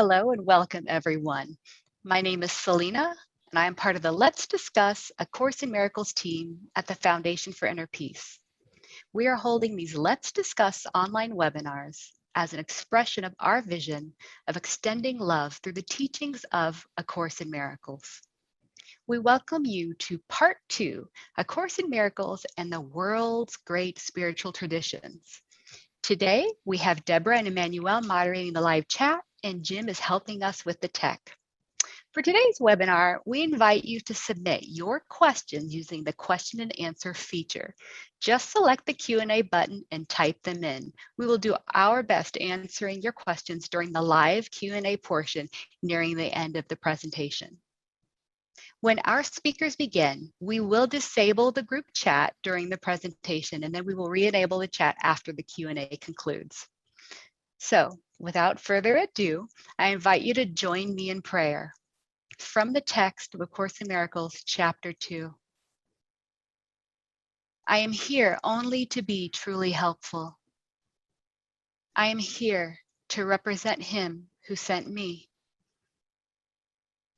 Hello and welcome everyone. My name is Selena and I am part of the Let's Discuss A Course in Miracles team at the Foundation for Inner Peace. We are holding these Let's Discuss online webinars as an expression of our vision of extending love through the teachings of A Course in Miracles. We welcome you to part 2, A Course in Miracles and the World's Great Spiritual Traditions. Today, we have Deborah and Emmanuel moderating the live chat, and Jim is helping us with the tech. For today's webinar, we invite you to submit your questions using the question and answer feature. Just select the Q&A button and type them in. We will do our best answering your questions during the live Q&A portion nearing the end of the presentation. When our speakers begin, we will disable the group chat during the presentation, and then we will re-enable the chat after the Q&A concludes. So, without further ado, I invite you to join me in prayer. From the text of A Course in Miracles, Chapter 2. I am here only to be truly helpful. I am here to represent Him who sent me.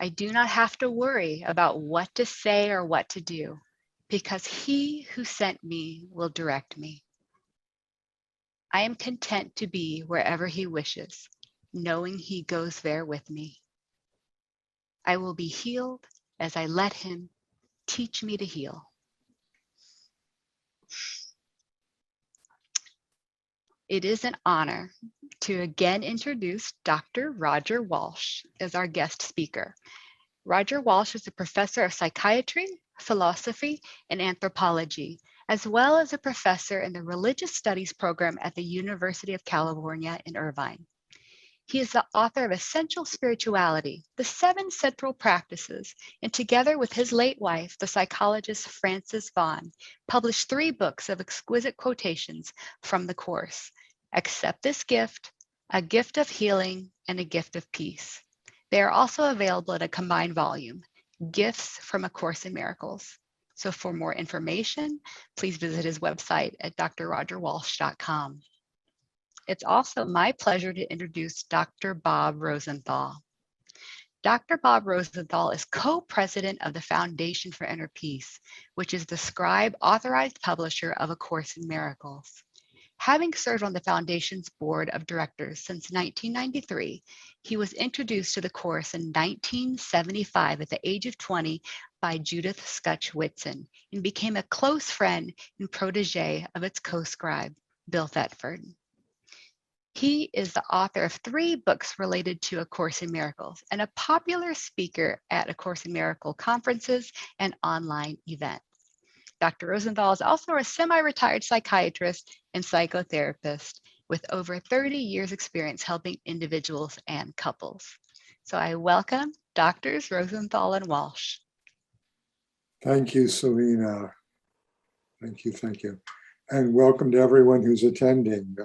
I do not have to worry about what to say or what to do, because He who sent me will direct me. I am content to be wherever He wishes, knowing He goes there with me. I will be healed as I let Him teach me to heal. It is an honor to again introduce Dr. Roger Walsh as our guest speaker. Roger Walsh is a professor of psychiatry, philosophy, and anthropology, as well as a professor in the religious studies program at the University of California in Irvine. He is the author of Essential Spirituality, the 7 Central Practices, and together with his late wife, the psychologist Frances Vaughn, published 3 books of exquisite quotations from the Course: Accept This Gift, A Gift of Healing, and A Gift of Peace. They are also available in a combined volume, Gifts from A Course in Miracles. So for more information, please visit his website at drrogerwalsh.com. It's also my pleasure to introduce Dr. Bob Rosenthal. Dr. Bob Rosenthal is co-president of the Foundation for Inner Peace, which is the scribe authorized publisher of A Course in Miracles. Having served on the Foundation's board of directors since 1993, he was introduced to the Course in 1975 at the age of 20 by Judith Scutch Whitson and became a close friend and protege of its co-scribe, Bill Thetford. He is the author of 3 books related to A Course in Miracles and a popular speaker at A Course in Miracles conferences and online events. Dr. Rosenthal is also a semi-retired psychiatrist and psychotherapist with over 30 years experience helping individuals and couples. So I welcome Drs. Rosenthal and Walsh. Thank you, Selena. Thank you. And welcome to everyone who's attending,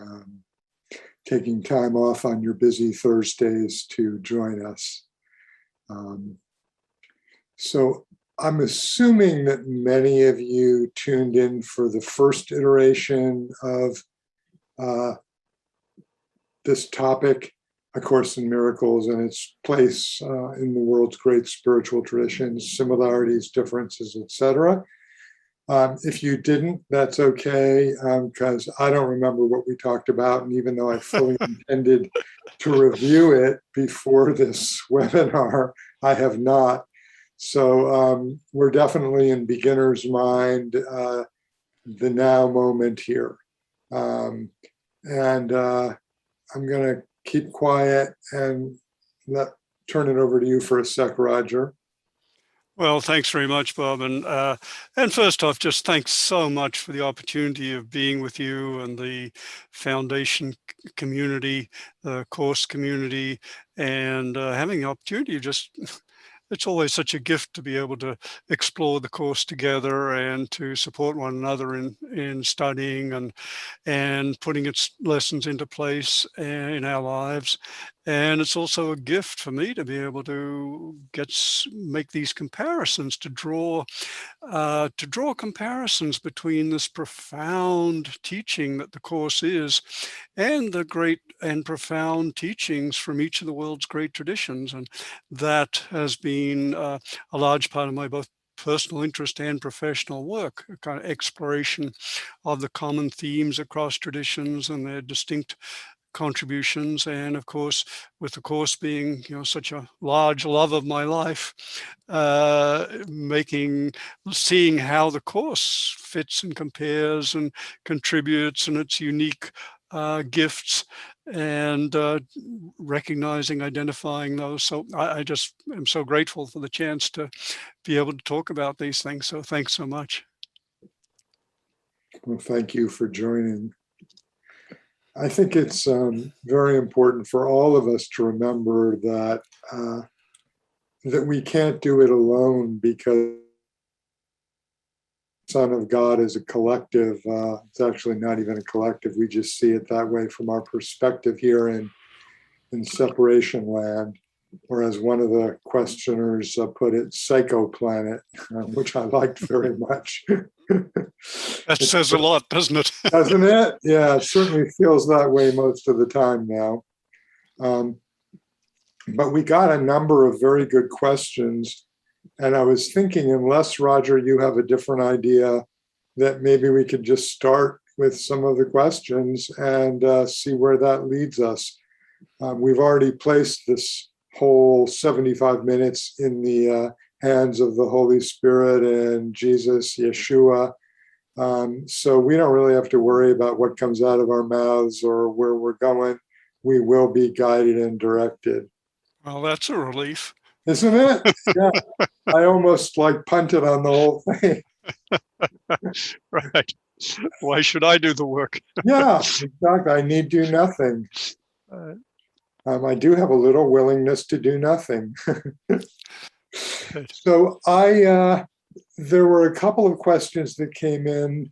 taking time off on your busy Thursdays to join us. So I'm assuming that many of you tuned in for the first iteration of this topic, A Course in Miracles, and its place in the world's great spiritual traditions, similarities, differences, etc. If you didn't, that's okay, because I don't remember what we talked about, and even though I fully intended to review it before this webinar, I have not. So we're definitely in beginner's mind, the now moment here. And I'm going to keep quiet and turn it over to you for a sec, Roger. Well, thanks very much, Bob. And first off, just thanks so much for the opportunity of being with you and the Foundation community, the course community, and having the opportunity it's always such a gift to be able to explore the course together and to support one another in studying and putting its lessons into place in our lives. And it's also a gift for me to be able to make these comparisons, to draw comparisons between this profound teaching that the Course is, and the great and profound teachings from each of the world's great traditions. And that has been a large part of my both personal interest and professional work, a kind of exploration of the common themes across traditions and their distinct contributions. And of course, with the Course being, such a large love of my life, seeing how the Course fits and compares and contributes and its unique gifts, and recognizing, identifying those. So I just am so grateful for the chance to be able to talk about these things. So thanks so much. Well, thank you for joining. I think it's very important for all of us to remember that that we can't do it alone, because Son of God is a collective. It's actually not even a collective. We just see it that way from our perspective here in separation land. Or as one of the questioners put it, psychoplanet, which I liked very much. That says a lot, doesn't it? Doesn't it? Yeah, it certainly feels that way most of the time now. But we got a number of very good questions. And I was thinking, unless, Roger, you have a different idea, that maybe we could just start with some of the questions and see where that leads us. We've already placed this whole 75 minutes in the hands of the Holy Spirit and Jesus, Yeshua. So we don't really have to worry about what comes out of our mouths or where we're going. We will be guided and directed. Well, that's a relief. Isn't it? Yeah. I almost punted on the whole thing. Right. Why should I do the work? Yeah, exactly. I need do nothing. I do have a little willingness to do nothing. So there were a couple of questions that came in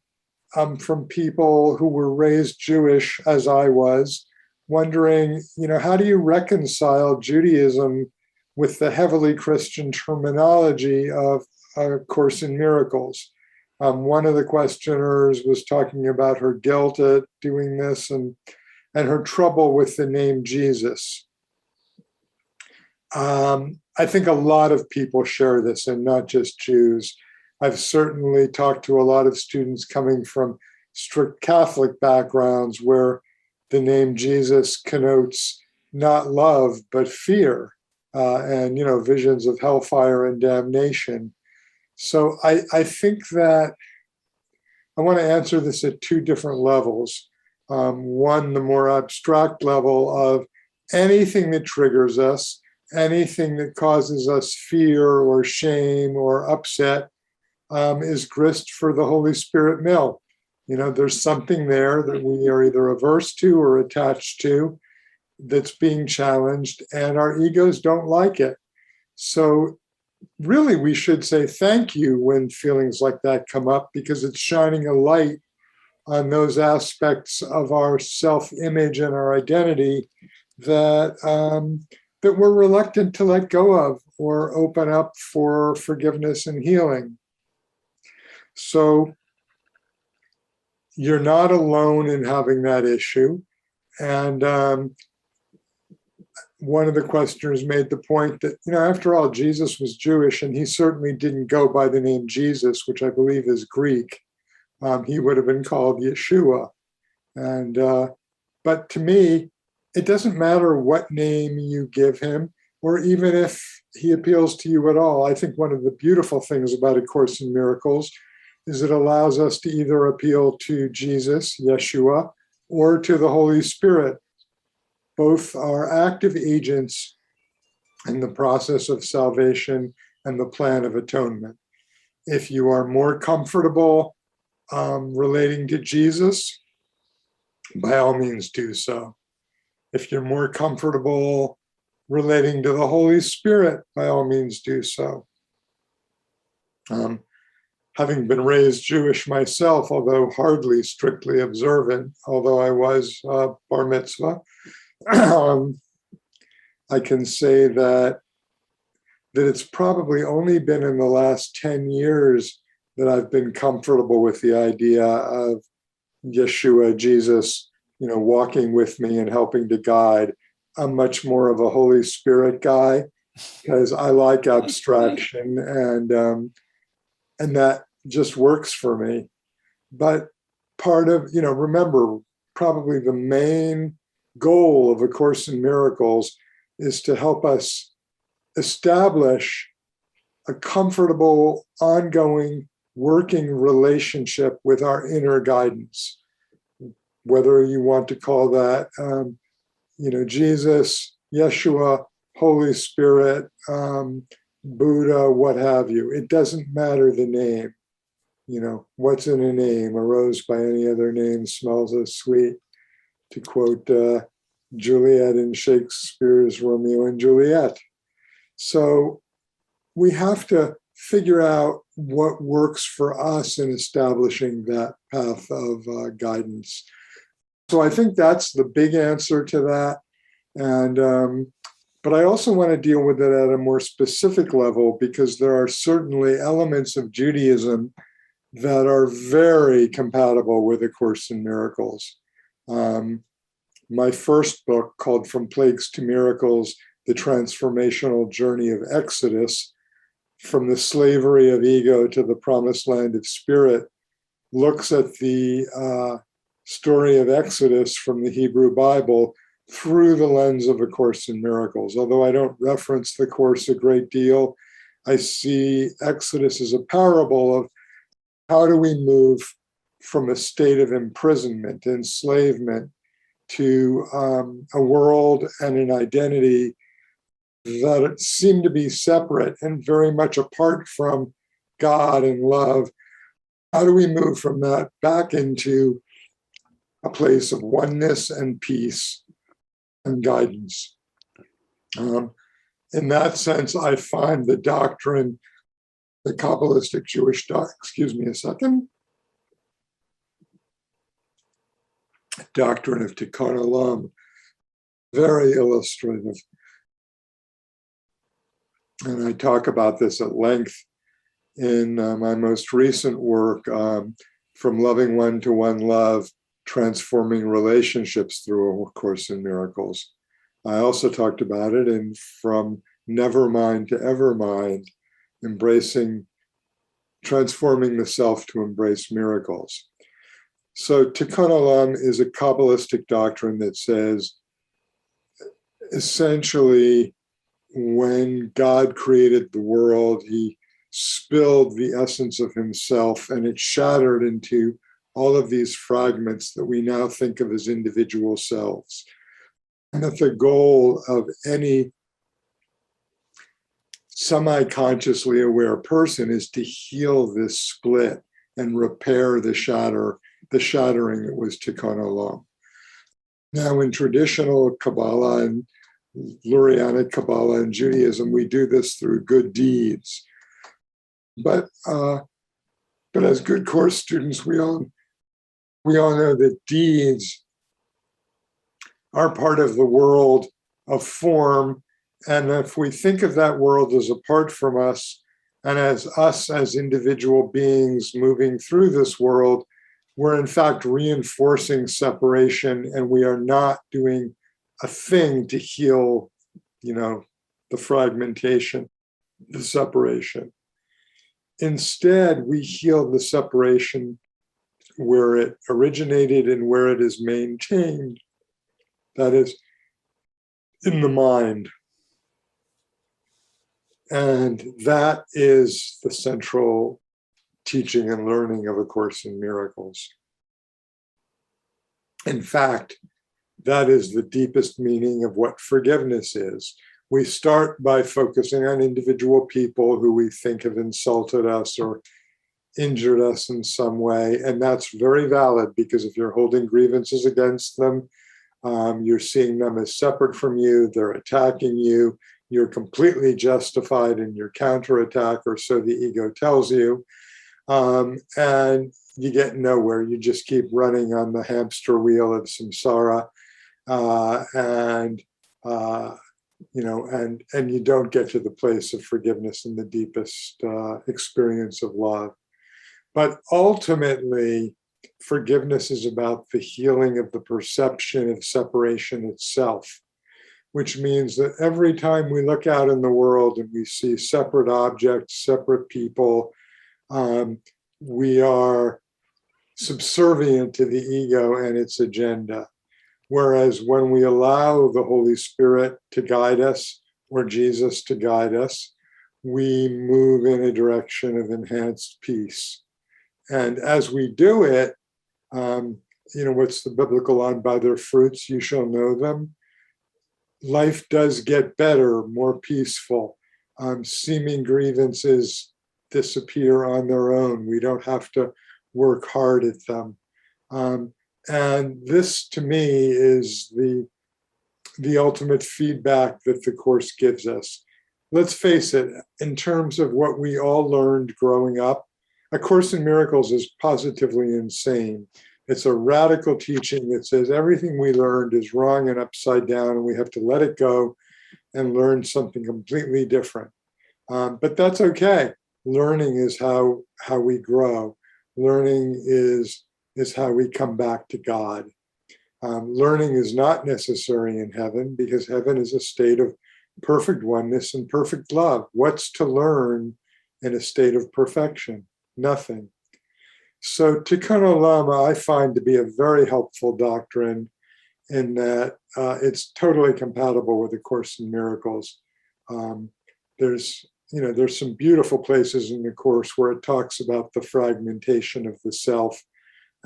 from people who were raised Jewish, as I was, wondering, how do you reconcile Judaism with the heavily Christian terminology of A Course in Miracles? One of the questioners was talking about her guilt at doing this and her trouble with the name Jesus. I think a lot of people share this, and not just Jews. I've certainly talked to a lot of students coming from strict Catholic backgrounds where the name Jesus connotes not love, but fear, and, visions of hellfire and damnation. So I think that I want to answer this at two different levels. One, the more abstract level of anything that triggers us, anything that causes us fear or shame or upset, is grist for the Holy Spirit mill. There's something there that we are either averse to or attached to that's being challenged, and our egos don't like it. So really, we should say thank you when feelings like that come up, because it's shining a light on those aspects of our self-image and our identity that we're reluctant to let go of or open up for forgiveness and healing. So you're not alone in having that issue. And one of the questioners made the point that, after all, Jesus was Jewish, and he certainly didn't go by the name Jesus, which I believe is Greek. He would have been called Yeshua. And but to me, it doesn't matter what name you give him, or even if he appeals to you at all. I think one of the beautiful things about A Course in Miracles is it allows us to either appeal to Jesus, Yeshua, or to the Holy Spirit. Both are active agents in the process of salvation and the plan of atonement. If you are more comfortable relating to Jesus, by all means do so. If you're more comfortable relating to the Holy Spirit, by all means do so. Having been raised Jewish myself, although hardly strictly observant, although I was bar mitzvah, I can say that it's probably only been in the last 10 years that I've been comfortable with the idea of Yeshua, Jesus, walking with me and helping to guide. I'm much more of a Holy Spirit guy because I like abstraction, and that just works for me. But part of, remember, probably the main goal of A Course in Miracles is to help us establish a comfortable, ongoing, working relationship with our inner guidance, whether you want to call that, Jesus, Yeshua, Holy Spirit, Buddha, what have you. It doesn't matter the name. What's in a name? A rose by any other name smells as sweet, to quote Juliet in Shakespeare's Romeo and Juliet. So we have to figure out what works for us in establishing that path of guidance. So I think that's the big answer to that. And but I also want to deal with it at a more specific level, because there are certainly elements of Judaism that are very compatible with A Course in Miracles. My first book, called From Plagues to Miracles, The Transformational Journey of Exodus, from the slavery of ego to the promised land of spirit, looks at the story of Exodus from the Hebrew Bible through the lens of A Course in Miracles. Although I don't reference the Course a great deal, I see Exodus as a parable of how do we move from a state of imprisonment, enslavement, to a world and an identity that seem to be separate and very much apart from God and love. How do we move from that back into a place of oneness and peace and guidance? In that sense, I find the doctrine, the Kabbalistic Jewish doctrine of Tikkun Olam, very illustrative. And I talk about this at length in my most recent work, From Loving One to One Love, Transforming Relationships Through A Course in Miracles. I also talked about it in From Nevermind to Evermind, transforming the self to embrace miracles. So Tikkun Olam is a Kabbalistic doctrine that says, essentially, when God created the world, he spilled the essence of himself, and it shattered into all of these fragments that we now think of as individual selves. And that the goal of any semi-consciously aware person is to heal this split and repair the shattering that was Tikkun Olam. Now, in traditional Kabbalah and Lurianic Kabbalah and Judaism, we do this through good deeds. But as good course students, we all know that deeds are part of the world of form. And if we think of that world as apart from us, and as us as individual beings moving through this world, we're in fact reinforcing separation, and we are not doing a thing to heal, the fragmentation, the separation. Instead, we heal the separation where it originated and where it is maintained. That is, in the mind. And that is the central teaching and learning of A Course in Miracles. In fact, that is the deepest meaning of what forgiveness is. We start by focusing on individual people who we think have insulted us or injured us in some way. And that's very valid, because if you're holding grievances against them, you're seeing them as separate from you, they're attacking you, you're completely justified in your counterattack, or so the ego tells you. And you get nowhere. You just keep running on the hamster wheel of samsara. And and you don't get to the place of forgiveness in the deepest experience of love. But ultimately, forgiveness is about the healing of the perception of separation itself, which means that every time we look out in the world and we see separate objects, separate people, we are subservient to the ego and its agenda. Whereas when we allow the Holy Spirit to guide us, or Jesus to guide us, we move in a direction of enhanced peace. And as we do it, what's the biblical line? By their fruits you shall know them. Life does get better, more peaceful. Seeming grievances disappear on their own. We don't have to work hard at them. And this, to me, is the ultimate feedback that the Course gives us. Let's face it, in terms of what we all learned growing up, A Course in Miracles is positively insane. It's a radical teaching that says everything we learned is wrong and upside down, and we have to let it go and learn something completely different. But that's okay. Learning is how we grow. Learning is how we come back to God. Learning is not necessary in heaven because heaven is a state of perfect oneness and perfect love. What's to learn in a state of perfection? Nothing. So Tikkun Olam I find to be a very helpful doctrine in that it's totally compatible with A Course in Miracles. There's some beautiful places in the Course where it talks about the fragmentation of the self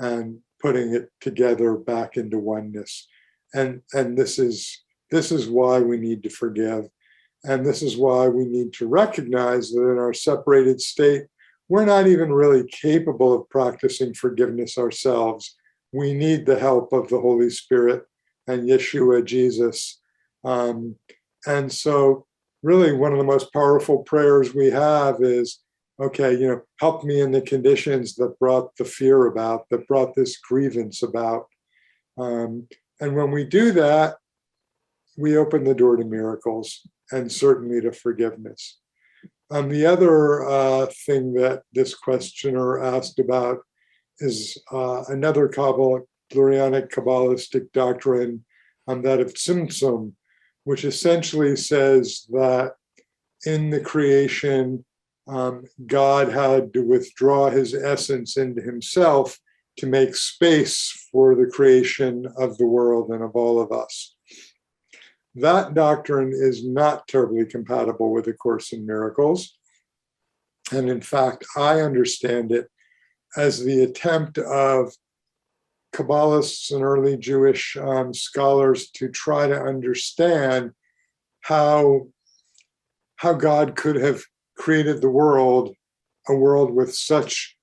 and putting it together back into oneness. And this is why we need to forgive. And this is why we need to recognize that in our separated state, we're not even really capable of practicing forgiveness ourselves. We need the help of the Holy Spirit and Yeshua, Jesus. And so really one of the most powerful prayers we have is, okay, help me in the conditions that brought the fear about, that brought this grievance about. And when we do that, we open the door to miracles and certainly to forgiveness. The other thing that this questioner asked about is another Lurianic Kabbalistic doctrine, that of Tzimtzum, which essentially says that in the creation, God had to withdraw his essence into himself to make space for the creation of the world and of all of us. That doctrine is not terribly compatible with A Course in Miracles. And in fact, I understand it as the attempt of Kabbalists and early Jewish scholars to try to understand how God could have created the world, a world with such,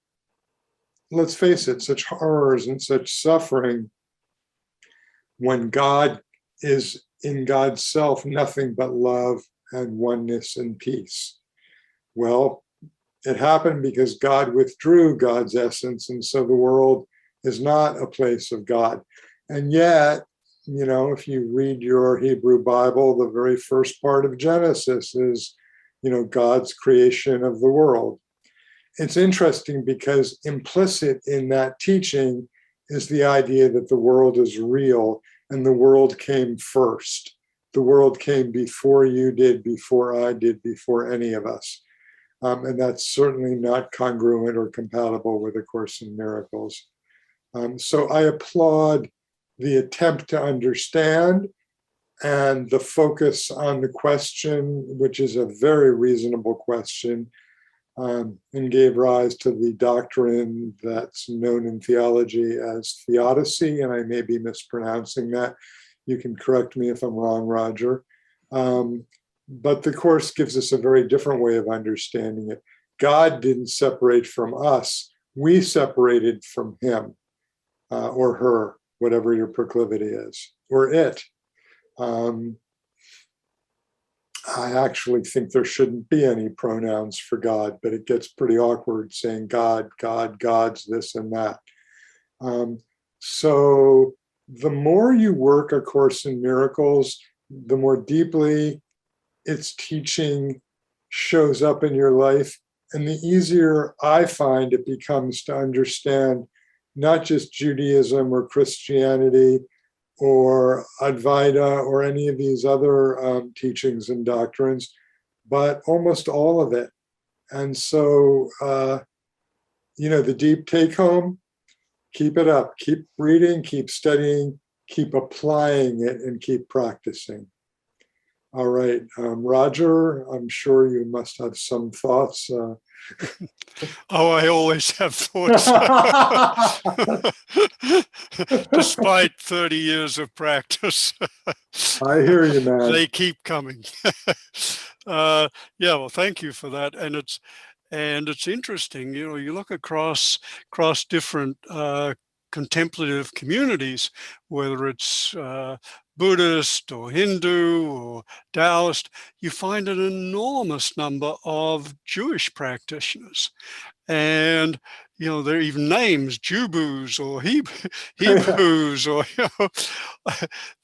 let's face it, such horrors and such suffering, when God is in God's self nothing but love and oneness and peace. Well, it happened because God withdrew God's essence, and so the world is not a place of God. And yet, if you read your Hebrew Bible, the very first part of Genesis is, God's creation of the world. It's interesting because implicit in that teaching is the idea that the world is real and the world came first. The world came before you did, before I did, before any of us. And that's certainly not congruent or compatible with A Course in Miracles. So I applaud the attempt to understand and the focus on the question, which is a very reasonable question, and gave rise to the doctrine that's known in theology as theodicy, and I may be mispronouncing that. You can correct me if I'm wrong, Roger. But the Course gives us a very different way of understanding it. God didn't separate from us. We separated from him or her, whatever your proclivity is, or it. I actually think there shouldn't be any pronouns for God, but it gets pretty awkward saying God, God's this and that. So the more you work A Course in Miracles, the more deeply its teaching shows up in your life, and the easier I find it becomes to understand not just Judaism or Christianity or Advaita or any of these other teachings and doctrines, but almost all of it. And so, the deep take home, keep it up, keep reading, keep studying, keep applying it, and keep practicing. All right, Roger, I'm sure you must have some thoughts. Oh, I always have thoughts. Despite 30 years of practice. I hear you, man. They keep coming. Yeah, well, thank you for that. And it's interesting, you look across different contemplative communities, whether it's Buddhist or Hindu or Taoist, you find an enormous number of Jewish practitioners. And there are even names, Jubus or Hebrews, or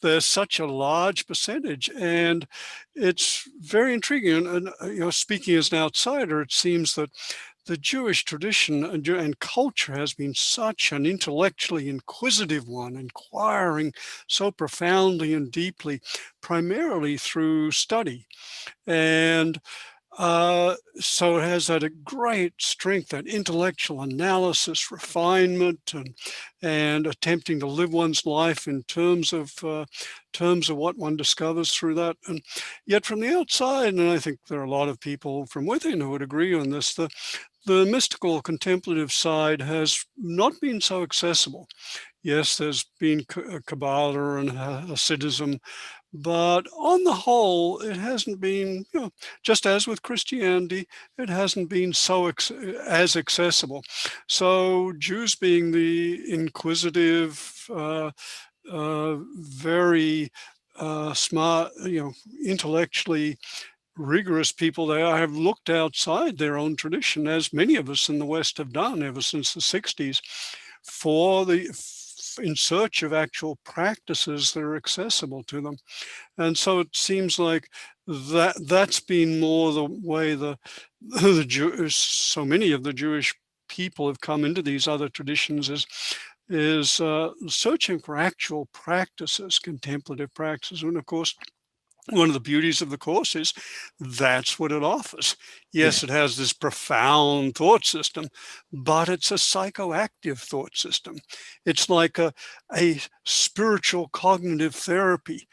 there's such a large percentage, and it's very intriguing. And speaking as an outsider, it seems that the Jewish tradition and culture has been such an intellectually inquisitive one, inquiring so profoundly and deeply, primarily through study. And so it has that a great strength, that intellectual analysis, refinement, and attempting to live one's life in terms of what one discovers through that. And yet from the outside, and I think there are a lot of people from within who would agree on this, the mystical contemplative side has not been so accessible. Yes, there's been Kabbalah and Hasidism, but on the whole, it hasn't been, just as with Christianity, it hasn't been so as accessible. So Jews, being the inquisitive, very smart, intellectually rigorous people, they have looked outside their own tradition, as many of us in the West have done ever since the 60s, in search of actual practices that are accessible to them. And so it seems like that's been more the way the so many of the Jewish people have come into these other traditions is searching for actual practices, contemplative practices. And of course, one of the beauties of the Course is that's what it offers. Yes, it has this profound thought system, but it's a psychoactive thought system. It's like a spiritual cognitive therapy.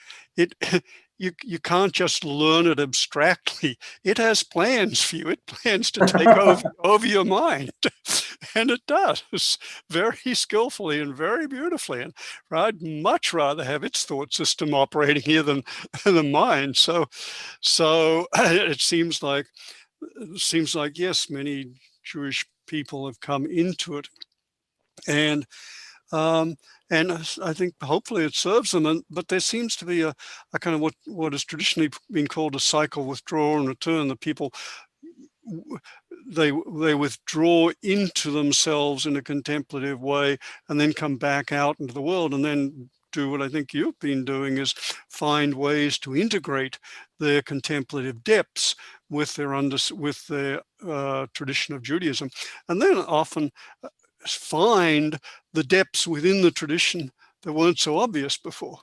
You can't just learn it abstractly. It has plans for you. It plans to take over your mind. And it does very skillfully and very beautifully. And I'd much rather have its thought system operating here than mine. So it seems like yes, many Jewish people have come into it, and I think hopefully it serves them. But there seems to be a kind of what has traditionally been called a cycle, withdrawal and return. The people, they withdraw into themselves in a contemplative way and then come back out into the world and then do what I think you've been doing, is find ways to integrate their contemplative depths with their tradition of Judaism, and then often find the depths within the tradition that weren't so obvious before.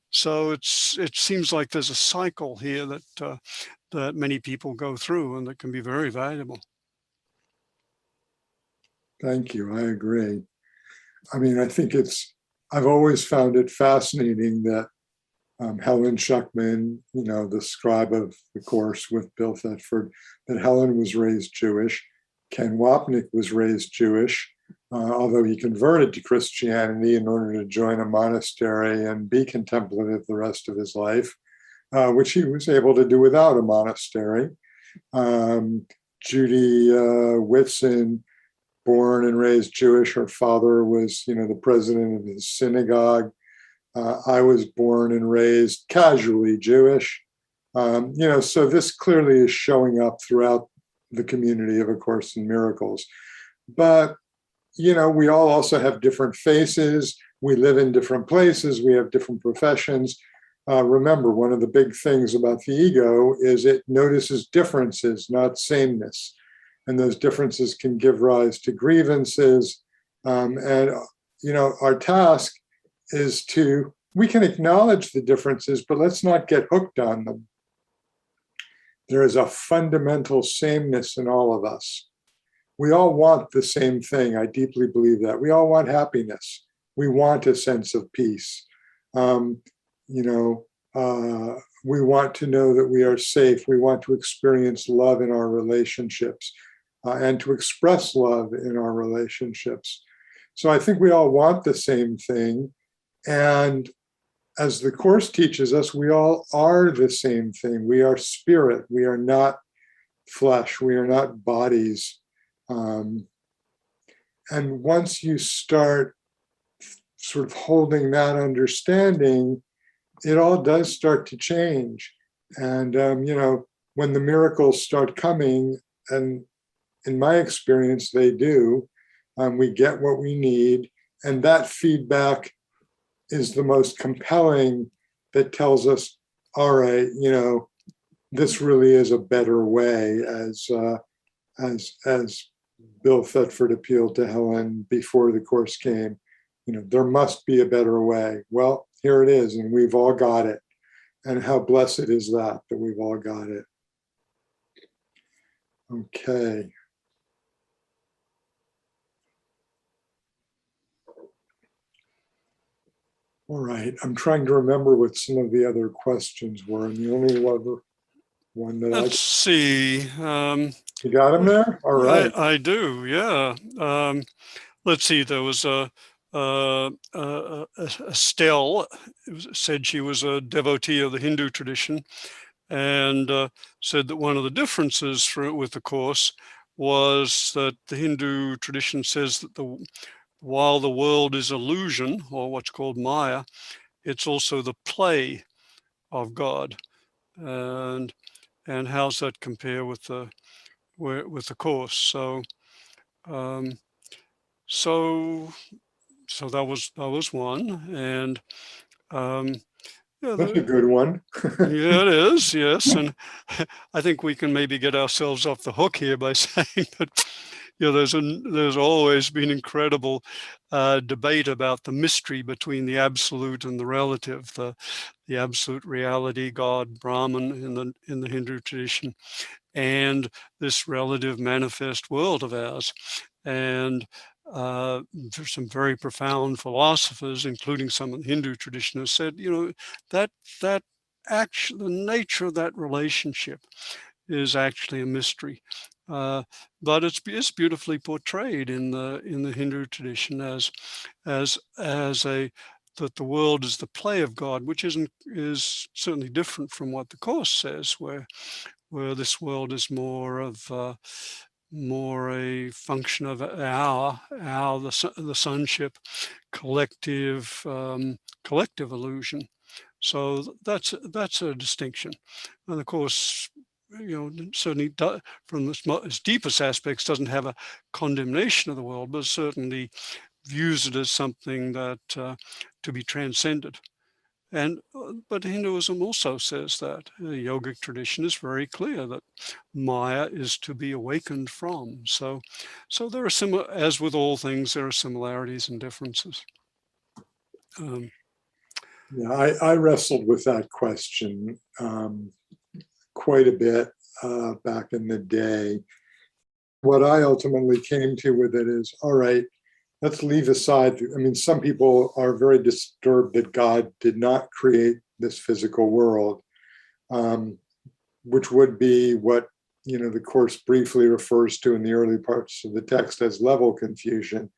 So it seems like there's a cycle here that many people go through, and that can be very valuable. Thank you. I agree. I mean, I think I've always found it fascinating that Helen Schuckman, the scribe of the Course with Bill Thetford, that Helen was raised Jewish. Ken Wapnick was raised Jewish, although he converted to Christianity in order to join a monastery and be contemplative the rest of his life, which he was able to do without a monastery. Judy Whitson, born and raised Jewish. Her father was, the president of his synagogue. I was born and raised casually Jewish. So this clearly is showing up throughout the community of A Course in Miracles. But, we all also have different faces. We live in different places. We have different professions. remember, one of the big things about the ego is it notices differences, not sameness. And those differences can give rise to grievances. And, our task is we can acknowledge the differences, but let's not get hooked on them. There is a fundamental sameness in all of us. We all want the same thing. I deeply believe that. We all want happiness. We want a sense of peace. We want to know that we are safe. We want to experience love in our relationships and to express love in our relationships. So I think we all want the same thing. And as the Course teaches us, we all are the same thing. We are spirit. We are not flesh. We are not bodies. And once you start sort of holding that understanding, it all does start to change. And, when the miracles start coming, and in my experience, they do, we get what we need. And that feedback is the most compelling, that tells us, all right, this really is a better way, as Bill Thetford appealed to Helen before the Course came. There must be a better way. Well, here it is, and we've all got it. And how blessed is that we've all got it. Okay. All right, I'm trying to remember what some of the other questions were, and the only other one that Let's see. You got them there? All right. I do, yeah. Let's see, there was Estelle said she was a devotee of the Hindu tradition, and said that one of the differences with the Course was that the Hindu tradition says that while the world is illusion, or what's called Maya, it's also the play of God. And how's that compare with the Course? So so that was one. And yeah, That's a good one. yeah, it is, yes. And I think we can maybe get ourselves off the hook here by saying that there's always been incredible debate about the mystery between the absolute and the relative, the absolute reality, God, Brahman in the Hindu tradition, and this relative manifest world of ours. And there's some very profound philosophers, including some of the Hindu tradition, have said, that actually the nature of that relationship is actually a mystery. But it's beautifully portrayed in the Hindu tradition as that the world is the play of God, which is certainly different from what the Course says, where this world is more a function of the sonship, collective illusion. So that's a distinction, and of course, certainly from its deepest aspects doesn't have a condemnation of the world, but certainly views it as something that to be transcended. But Hinduism also says that the yogic tradition is very clear that Maya is to be awakened from. So there are as with all things, there are similarities and differences. Yeah, I wrestled with that question quite a bit back in the day. What I ultimately came to with it is, all right, let's leave aside. Some people are very disturbed that God did not create this physical world, which would be what the Course briefly refers to in the early parts of the text as level confusion.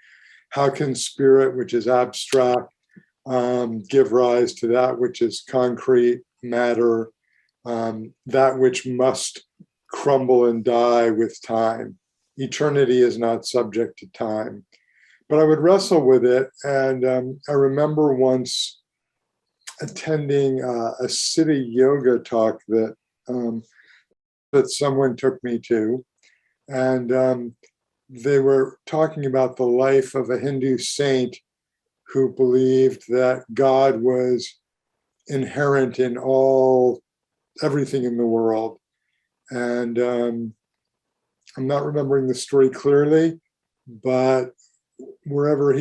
How can spirit, which is abstract, give rise to that which is concrete, matter, that which must crumble and die with time? Eternity is not subject to time. But I would wrestle with it. And I remember once attending a city yoga talk that someone took me to. And they were talking about the life of a Hindu saint who believed that God was inherent in everything in the world. And I'm not remembering the story clearly, but wherever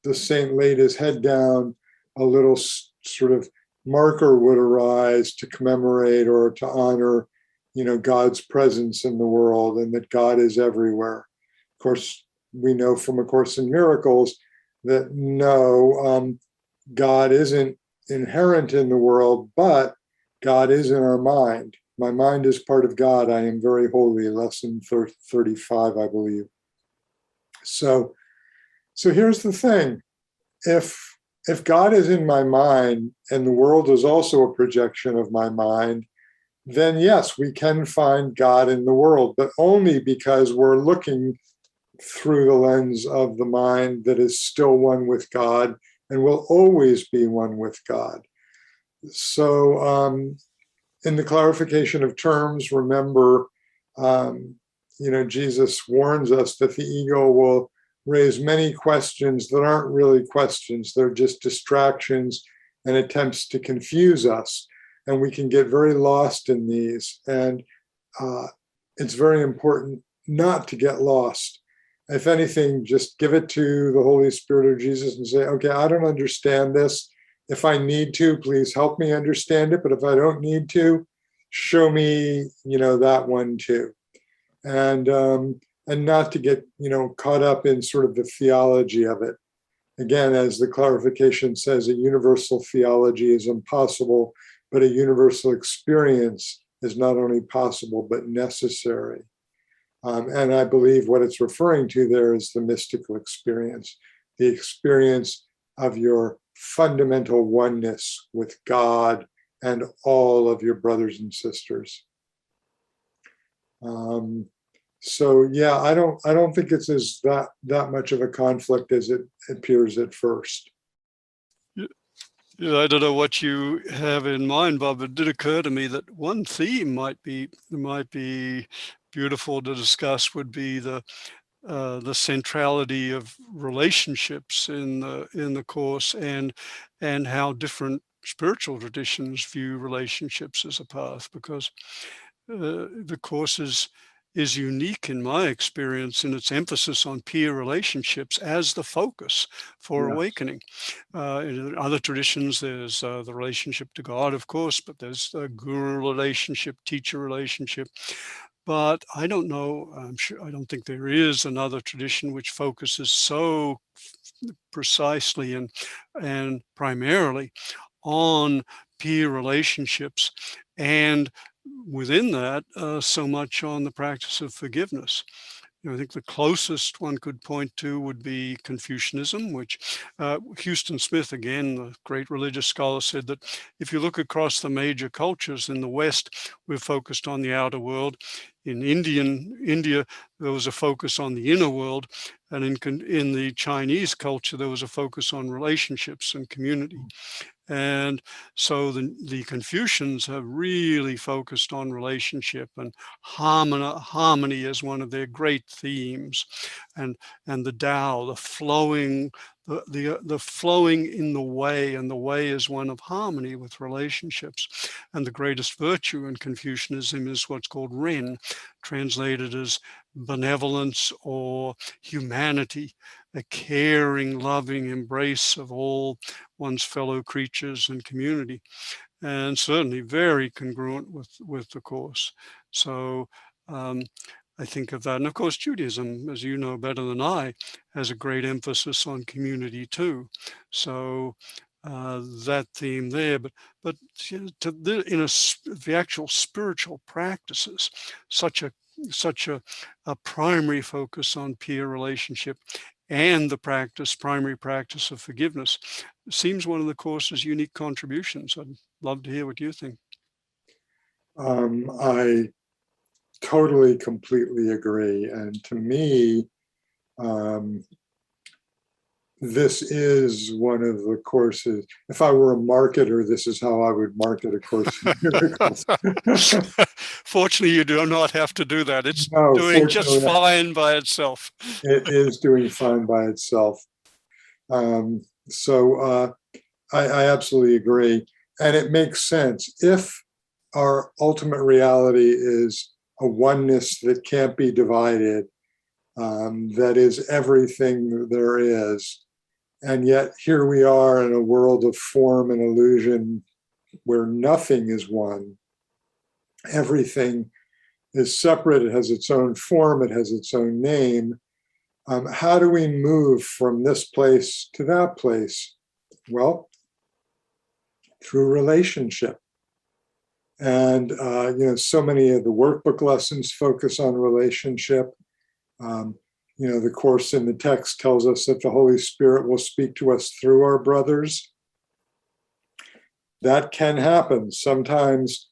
the saint laid his head down, a little sort of marker would arise to commemorate or to honor, God's presence in the world, and that God is everywhere. Of course, we know from A Course in Miracles that no, God isn't inherent in the world, but God is in our mind. My mind is part of God. I am very holy, lesson 35, I believe. So here's the thing. If God is in my mind and the world is also a projection of my mind, then yes, we can find God in the world, but only because we're looking through the lens of the mind that is still one with God and will always be one with God. So in the clarification of terms, remember, Jesus warns us that the ego will raise many questions that aren't really questions. They're just distractions and attempts to confuse us. And we can get very lost in these. And it's very important not to get lost. If anything, just give it to the Holy Spirit or Jesus and say, okay, I don't understand this. If I need to, please help me understand it. But if I don't need to, show me, that one too. And not to get, caught up in sort of the theology of it. Again, as the clarification says, a universal theology is impossible, but a universal experience is not only possible, but necessary. And I believe what it's referring to there is the mystical experience, the experience of your fundamental oneness with God and all of your brothers and sisters. So yeah, I don't think it's that much of a conflict as it appears at first. Yeah, I don't know what you have in mind, Bob. It did occur to me that one theme might be beautiful to discuss would be the centrality of relationships in the Course, and how different spiritual traditions view relationships as a path, because the Course is unique in my experience in its emphasis on peer relationships as the focus for awakening. In other traditions, there's the relationship to God, of course, but there's the guru relationship, teacher relationship. But I don't know, I don't think there is another tradition which focuses so precisely and primarily on peer relationships, and within that, so much on the practice of forgiveness. I think the closest one could point to would be Confucianism, which Houston Smith, again, the great religious scholar, said that if you look across the major cultures in the West, we're focused on the outer world. In India, there was a focus on the inner world. And in the Chinese culture, there was a focus on relationships and community. And so the Confucians have really focused on relationship and harmony as one of their great themes, and the Tao, the flowing in the way, and the way is one of harmony with relationships. And the greatest virtue in Confucianism is what's called Ren, translated as benevolence or humanity, a caring, loving embrace of all one's fellow creatures and community, and certainly very congruent with the Course. So I think of that. And of course, Judaism, as you know better than I, has a great emphasis on community too. So that theme there, but the actual spiritual practices, such a primary focus on peer relationship and the primary practice of forgiveness seems one of the Course's unique contributions. I'd love to hear what you think. I totally, completely agree. And to me, this is one of the courses. If I were a marketer, this is how I would market A Course in Miracles. Fortunately, you do not have to do that. It's No, doing just fine by itself. It is doing fine by itself. So I absolutely agree. And it makes sense. If our ultimate reality is a oneness that can't be divided, that is everything there is, and yet here we are in a world of form and illusion where nothing is one. Everything is separate. It has its own form. It has its own name. How do we move from this place to that place? Well, through relationship. And, so many of the workbook lessons focus on relationship. The Course in the text tells us that the Holy Spirit will speak to us through our brothers. That can happen. Sometimes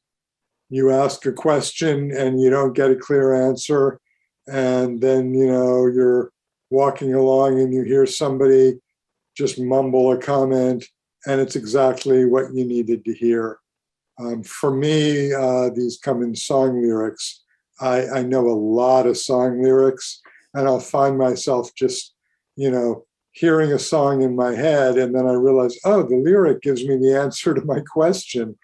you ask a question and you don't get a clear answer. And then, you're walking along and you hear somebody just mumble a comment, and it's exactly what you needed to hear. For me, these come in song lyrics. I know a lot of song lyrics, and I'll find myself just, hearing a song in my head, and then I realize, oh, the lyric gives me the answer to my question.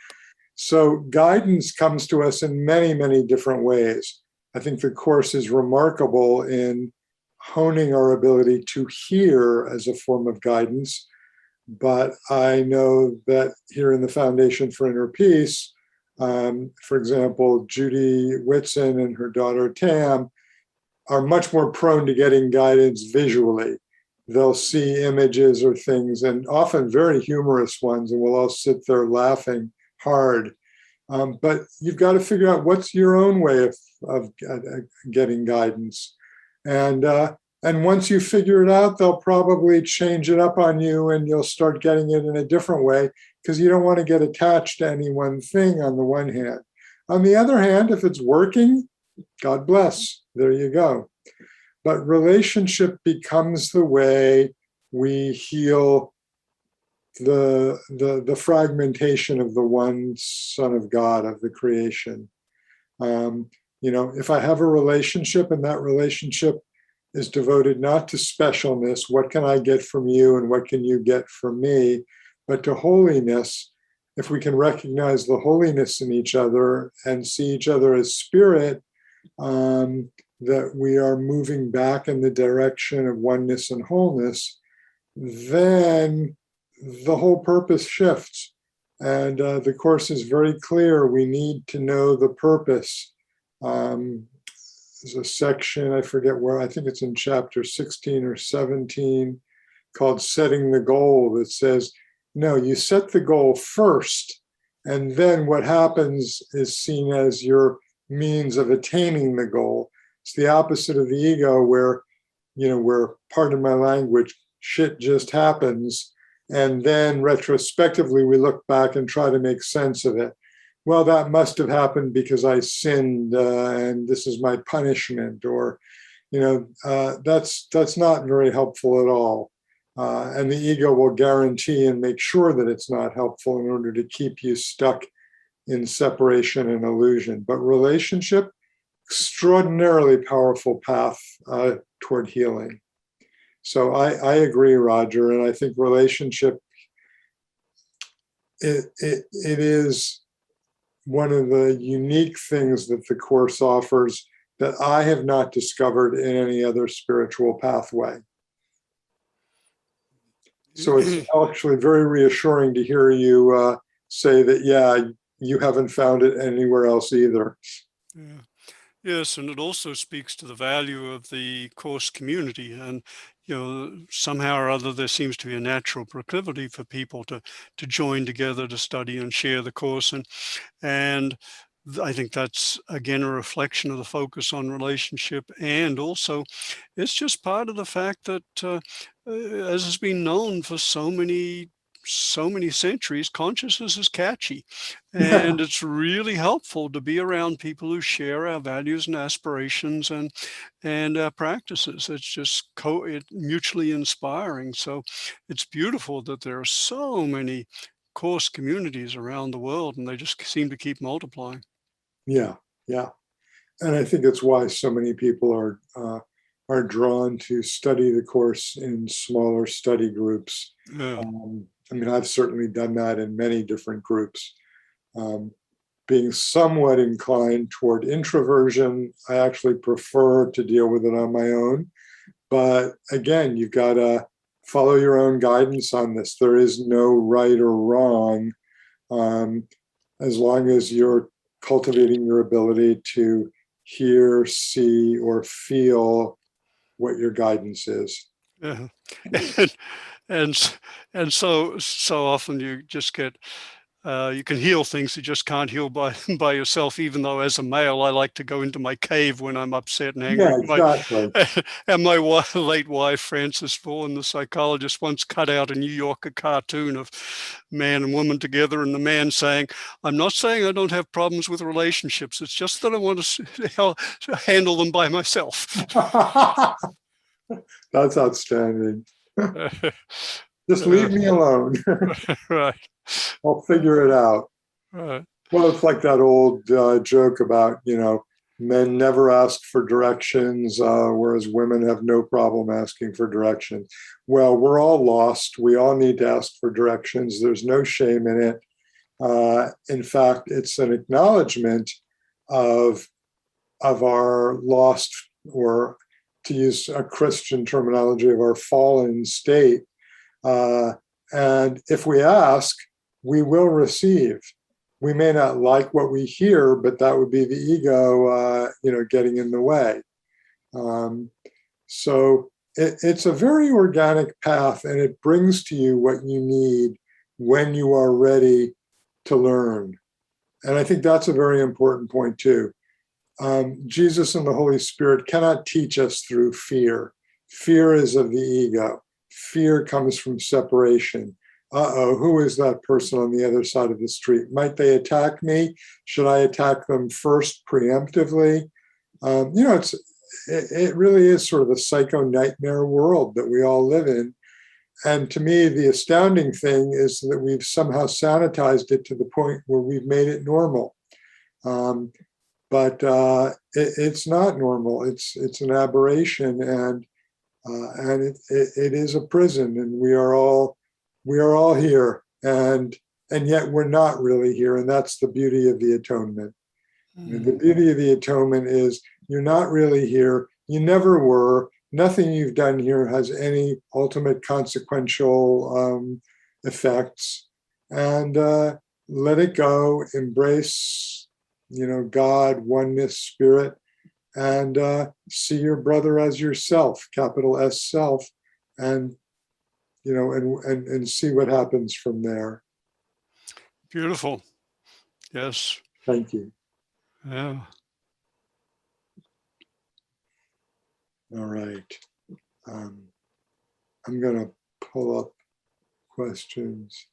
So guidance comes to us in many, many different ways. I think the Course is remarkable in honing our ability to hear as a form of guidance. But I know that here in the Foundation for Inner Peace, for example, Judy Whitson and her daughter Tam are much more prone to getting guidance visually. They'll see images or things, and often very humorous ones, and we'll all sit there laughing hard. But you've got to figure out what's your own way of getting guidance. And once you figure it out, they'll probably change it up on you, and you'll start getting it in a different way, because you don't want to get attached to any one thing on the one hand. On the other hand, if it's working, God bless, there you go. But relationship becomes the way we heal the fragmentation of the one Son of God, of the creation. If I have a relationship and that relationship is devoted not to specialness, what can I get from you and what can you get from me, but to holiness. If we can recognize the holiness in each other and see each other as spirit, that we are moving back in the direction of oneness and wholeness, then the whole purpose shifts. And the Course is very clear. We need to know the purpose. There's a section, I forget where, I think it's in chapter 16 or 17, called Setting the Goal, that says, no, you set the goal first, and then what happens is seen as your means of attaining the goal. It's the opposite of the ego, where, pardon my language, shit just happens, and then retrospectively we look back and try to make sense of it. Well, that must have happened because I sinned, and this is my punishment, or, that's not very helpful at all. And the ego will guarantee and make sure that it's not helpful in order to keep you stuck in separation and illusion. But relationship, extraordinarily powerful path toward healing. So I agree, Roger, and I think relationship, it is one of the unique things that the Course offers that I have not discovered in any other spiritual pathway. So it's actually very reassuring to hear you say that, yeah, you haven't found it anywhere else either. Yeah. Yes, and it also speaks to the value of the Course community. And, somehow or other, there seems to be a natural proclivity for people to join together to study and share the Course. And I think that's, again, a reflection of the focus on relationship. And also, it's just part of the fact that, as has been known for so many centuries, consciousness is catchy. And it's really helpful to be around people who share our values and aspirations and our practices. It's just mutually inspiring. So it's beautiful that there are so many Course communities around the world, and they just seem to keep multiplying. Yeah. And I think it's why so many people are drawn to study the Course in smaller study groups. Yeah. I mean, I've certainly done that in many different groups. Being somewhat inclined toward introversion, I actually prefer to deal with it on my own. But again, you've got to follow your own guidance on this. There is no right or wrong, as long as you're cultivating your ability to hear, see, or feel what your guidance is. Yeah. and so often you just get you can heal things you just can't heal by yourself, even though as a male I like to go into my cave when I'm upset and angry. Yeah, exactly. And my late wife, Frances Vaughan, the psychologist, once cut out a New Yorker cartoon of man and woman together, and the man saying, "I'm not saying I don't have problems with relationships, it's just that I want to handle them by myself." That's outstanding. Just leave me alone. Right. I'll figure it out. Right. Well, it's like that old joke about, men never ask for directions, whereas women have no problem asking for directions. Well, we're all lost. We all need to ask for directions. There's no shame in it. In fact, it's an acknowledgement of our lost, or to use a Christian terminology, of our fallen state. And if we ask, we will receive. We may not like what we hear, but that would be the ego, getting in the way. So it's a very organic path, and it brings to you what you need when you are ready to learn. And I think that's a very important point too. Jesus and the Holy Spirit cannot teach us through fear. Fear is of the ego. Fear comes from separation. Who is that person on the other side of the street? Might they attack me? Should I attack them first preemptively? It really is sort of a psycho nightmare world that we all live in. And to me, the astounding thing is that we've somehow sanitized it to the point where we've made it normal. But it's not normal. It's an aberration, and it is a prison, and we are all here, and yet we're not really here, and that's the beauty of the atonement. Mm. The beauty of the atonement is you're not really here. You never were. Nothing you've done here has any ultimate consequential effects, and let it go. Embrace, God, oneness, spirit, and see your brother as yourself, capital S self, and and see what happens from there. Beautiful. Yes. Thank you. Yeah. All right. I'm going to pull up questions.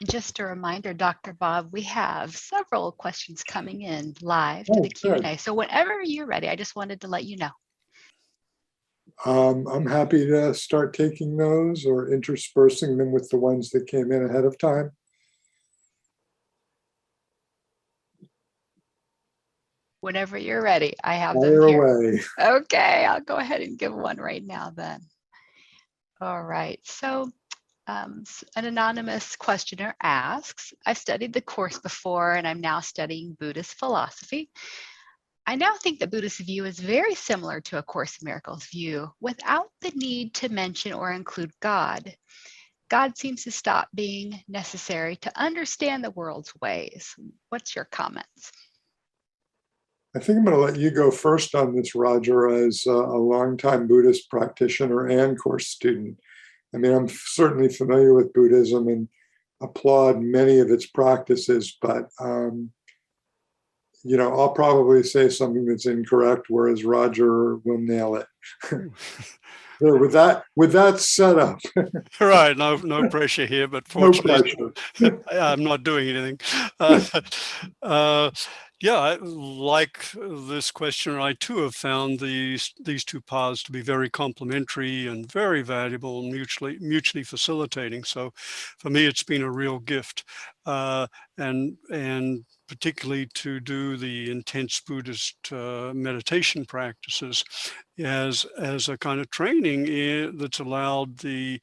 Just a reminder, Dr. Bob, we have several questions coming in live to the Q&A. Good. So whenever you're ready, I just wanted to let you know. I'm happy to start taking those or interspersing them with the ones that came in ahead of time. Whenever you're ready, I have Fire them here. away. Okay, I'll go ahead and give one right now then. All right, so an anonymous questioner asks, I've studied the Course before and I'm now studying Buddhist philosophy. I now think the Buddhist view is very similar to A Course in Miracles view without the need to mention or include God. God seems to stop being necessary to understand the world's ways. What's your comments? I think I'm going to let you go first on this, Roger, as a longtime Buddhist practitioner and course student. I mean, I'm certainly familiar with Buddhism and applaud many of its practices, but I'll probably say something that's incorrect, whereas Roger will nail it. With that setup. Right, no pressure here, but fortunately, no pressure. I'm not doing anything. Yeah, like this questioner, I too have found these two paths to be very complementary and very valuable and mutually facilitating. So, for me, it's been a real gift, and particularly to do the intense Buddhist meditation practices as a kind of training that's allowed the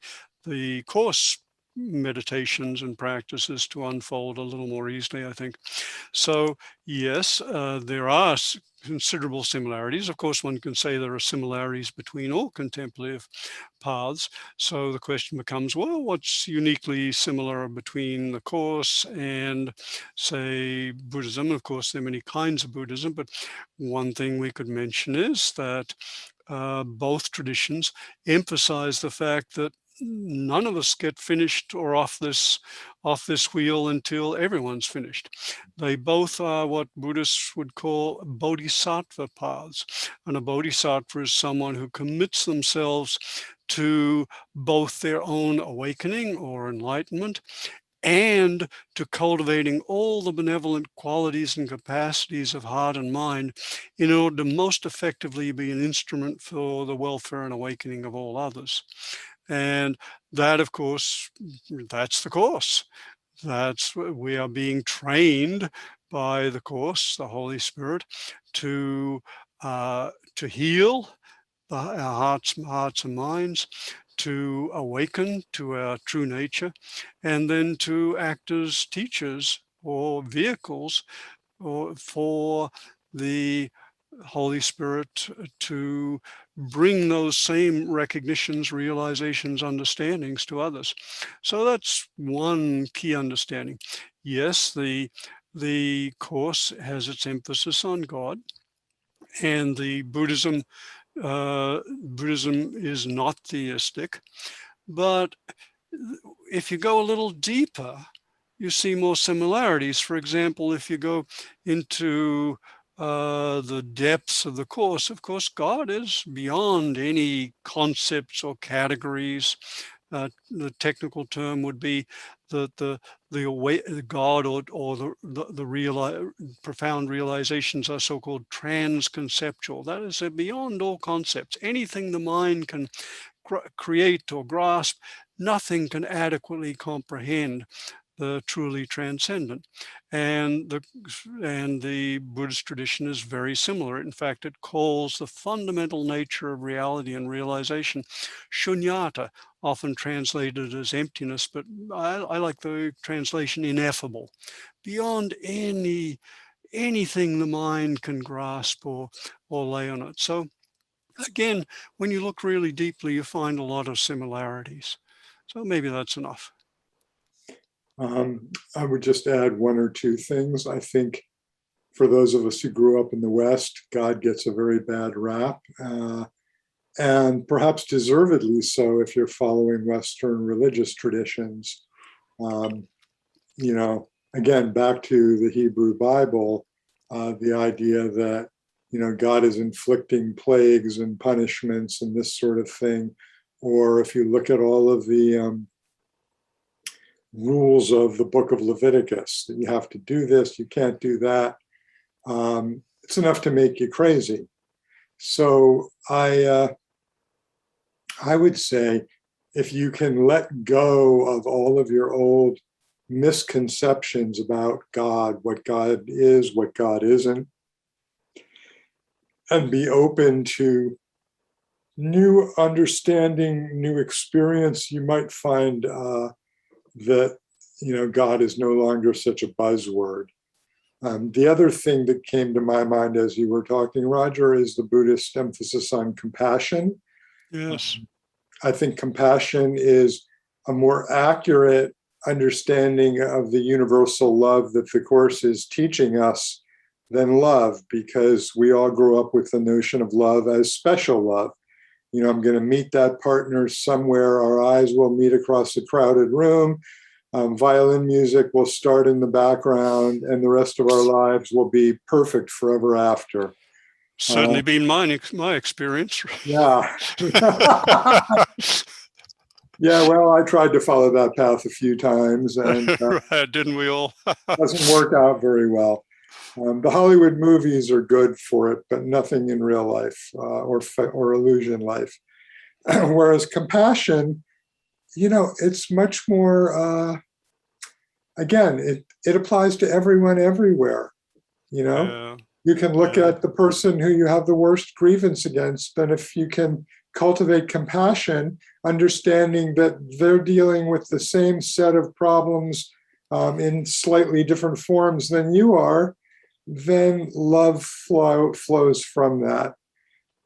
course meditations and practices to unfold a little more easily, I think. So yes, there are considerable similarities. Of course, one can say there are similarities between all contemplative paths. So the question becomes, well, what's uniquely similar between the Course and, say, Buddhism? Of course, there are many kinds of Buddhism, but one thing we could mention is that both traditions emphasize the fact that none of us get finished or off this wheel until everyone's finished. They both are what Buddhists would call bodhisattva paths. And a bodhisattva is someone who commits themselves to both their own awakening or enlightenment and to cultivating all the benevolent qualities and capacities of heart and mind in order to most effectively be an instrument for the welfare and awakening of all others. And that, of course, that's the Course. We are being trained by the Course, the Holy Spirit, to heal our hearts and minds, to awaken to our true nature, and then to act as teachers or vehicles for the Holy Spirit to bring those same recognitions, realizations, understandings to others. So that's one key understanding. Yes, the Course has its emphasis on God, and the Buddhism is not theistic, but if you go a little deeper, you see more similarities. For example, if you go into the depths of the Course, of course, God is beyond any concepts or categories. The technical term would be the God or the profound realizations are so-called trans-conceptual. That is beyond all concepts. Anything the mind can create or grasp, nothing can adequately comprehend the truly transcendent. And the Buddhist tradition is very similar. In fact, it calls the fundamental nature of reality and realization shunyata, often translated as emptiness, but I like the translation ineffable, beyond anything the mind can grasp or lay on it. So again, when you look really deeply, you find a lot of similarities. So maybe that's enough. I would just add one or two things. I think for those of us who grew up in the West, God gets a very bad rap, and perhaps deservedly so if you're following Western religious traditions. Again, back to the Hebrew Bible, the idea that, God is inflicting plagues and punishments and this sort of thing. Or if you look at all of the rules of the book of Leviticus, that you have to do this, you can't do that. It's enough to make you crazy. So I would say if you can let go of all of your old misconceptions about God, what God is, what God isn't, and be open to new understanding, new experience, you might find that God is no longer such a buzzword. The other thing that came to my mind as you were talking, Roger, is the Buddhist emphasis on compassion. Yes. I think compassion is a more accurate understanding of the universal love that the Course is teaching us than love, because we all grew up with the notion of love as special love. I'm going to meet that partner somewhere. Our eyes will meet across a crowded room. Violin music will start in the background, and the rest of our lives will be perfect forever after. Certainly been my experience. Yeah. Yeah, well, I tried to follow that path a few times, and Didn't we all? doesn't work out very well. The Hollywood movies are good for it, but nothing in real life or illusion life. Whereas compassion, it's much more, again, it applies to everyone everywhere. Yeah. You can look Yeah. at the person who you have the worst grievance against, and if you can cultivate compassion, understanding that they're dealing with the same set of problems in slightly different forms than you are, then love flows from that.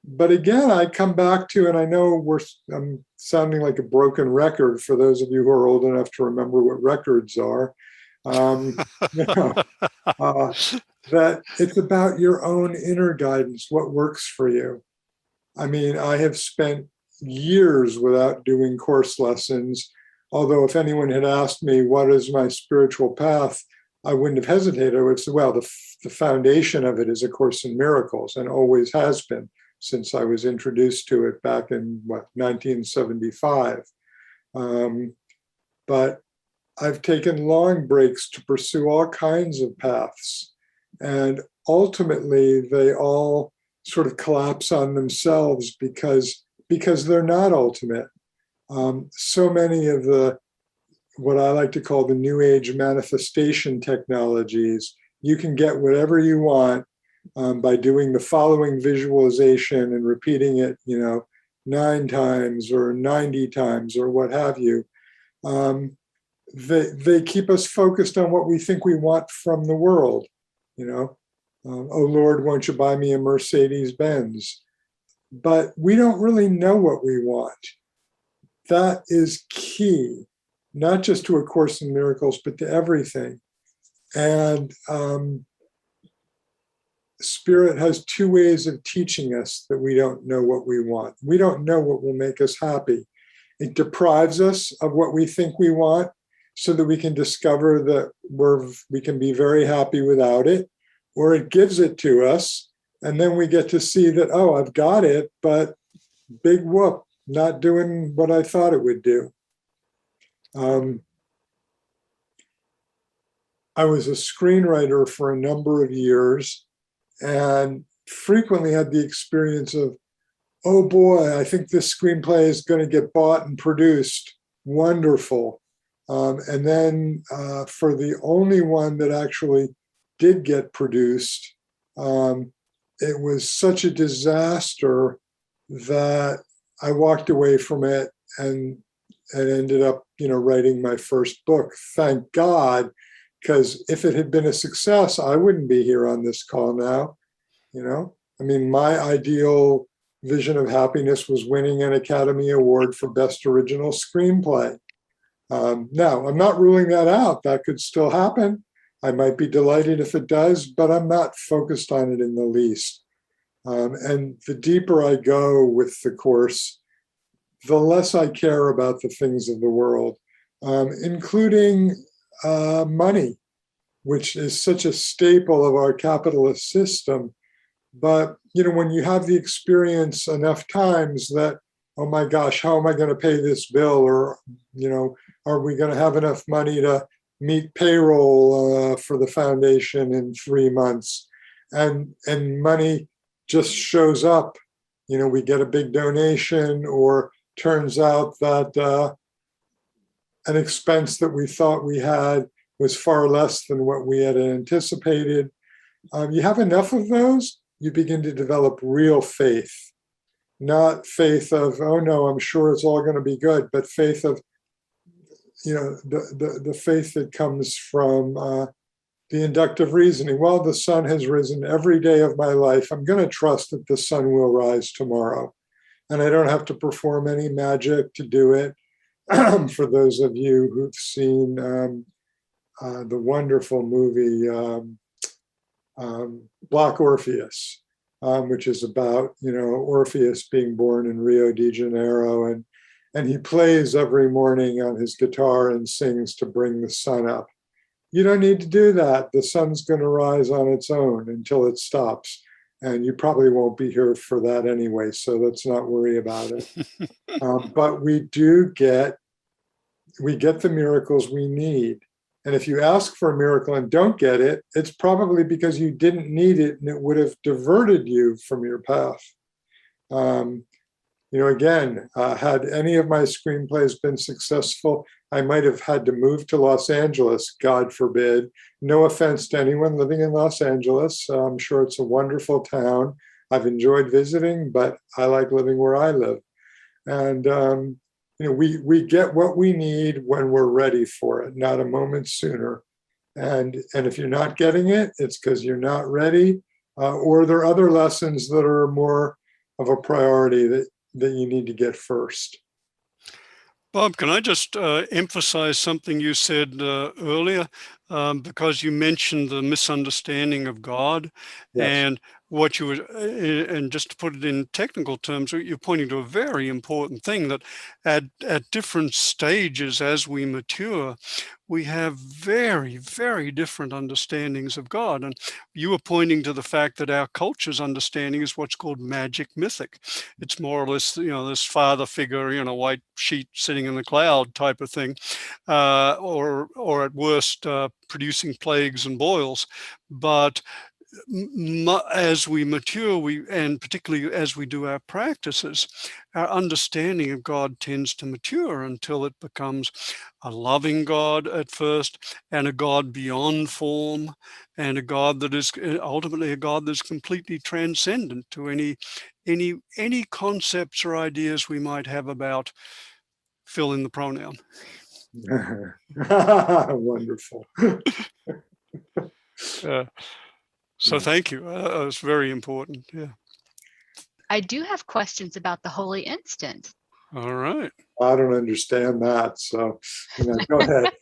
But again, I come back to, and I know I'm sounding like a broken record for those of you who are old enough to remember what records are. You know, that it's about your own inner guidance, what works for you. I mean, I have spent years without doing course lessons, although if anyone had asked me, what is my spiritual path, I wouldn't have hesitated. I would say, well, the foundation of it is A Course in Miracles, and always has been since I was introduced to it back in, 1975. But I've taken long breaks to pursue all kinds of paths. And ultimately, they all sort of collapse on themselves because they're not ultimate. So many of what I like to call the New Age manifestation technologies, you can get whatever you want by doing the following visualization and repeating it, 9 times or 90 times or what have you. They keep us focused on what we think we want from the world. Oh Lord, won't you buy me a Mercedes Benz? But we don't really know what we want. That is key, not just to A Course in Miracles, but to everything. And Spirit has 2 ways of teaching us that we don't know what we want. We don't know what will make us happy. It deprives us of what we think we want so that we can discover that we can be very happy without it, or it gives it to us. And then we get to see that, oh, I've got it, but big whoop, not doing what I thought it would do. I was a screenwriter for a number of years and frequently had the experience of, oh boy, I think this screenplay is going to get bought and produced. Wonderful. And then for the only one that actually did get produced, it was such a disaster that I walked away from it and ended up, writing my first book. Thank God, because if it had been a success, I wouldn't be here on this call now. I mean, my ideal vision of happiness was winning an Academy Award for Best Original Screenplay. Now, I'm not ruling that out. That could still happen. I might be delighted if it does, but I'm not focused on it in the least. And the deeper I go with the Course, the less I care about the things of the world, including money, which is such a staple of our capitalist system. But, when you have the experience enough times that, oh my gosh, how am I going to pay this bill? Or, are we going to have enough money to meet payroll for the foundation in 3 months? And money just shows up. We get a big donation, or turns out that an expense that we thought we had was far less than what we had anticipated. You have enough of those, you begin to develop real faith. Not faith of, oh no, I'm sure it's all going to be good, but faith of, the faith that comes from the inductive reasoning. Well, the sun has risen every day of my life. I'm going to trust that the sun will rise tomorrow. And I don't have to perform any magic to do it. For those of you who've seen the wonderful movie Black Orpheus, which is about, Orpheus being born in Rio de Janeiro, and he plays every morning on his guitar and sings to bring the sun up. You don't need to do that. The sun's going to rise on its own until it stops. And you probably won't be here for that anyway, so let's not worry about it. But we get the miracles we need. And if you ask for a miracle and don't get it, it's probably because you didn't need it and it would have diverted you from your path. Again, had any of my screenplays been successful, I might have had to move to Los Angeles, God forbid. No offense to anyone living in Los Angeles. I'm sure it's a wonderful town. I've enjoyed visiting, but I like living where I live. And we get what we need when we're ready for it, not a moment sooner. And if you're not getting it, it's because you're not ready, or there are other lessons that are more of a priority that you need to get first. Bob, can I just emphasize something you said earlier, because you mentioned the misunderstanding of God. Yes. And what you were, and just to put it in technical terms, you're pointing to a very important thing, that at different stages as we mature, we have very, very different understandings of God. And you were pointing to the fact that our culture's understanding is what's called magic mythic. It's more or less, this father figure, white sheet sitting in the cloud type of thing, or at worst, producing plagues and boils. But as we mature, and particularly as we do our practices, our understanding of God tends to mature until it becomes a loving God at first, and a God beyond form, and a God that is ultimately a God that's completely transcendent to any concepts or ideas we might have about fill in the pronoun. Wonderful. So thank you. It's very important. Yeah. I do have questions about the holy instant. All right. I don't understand that. So, go ahead.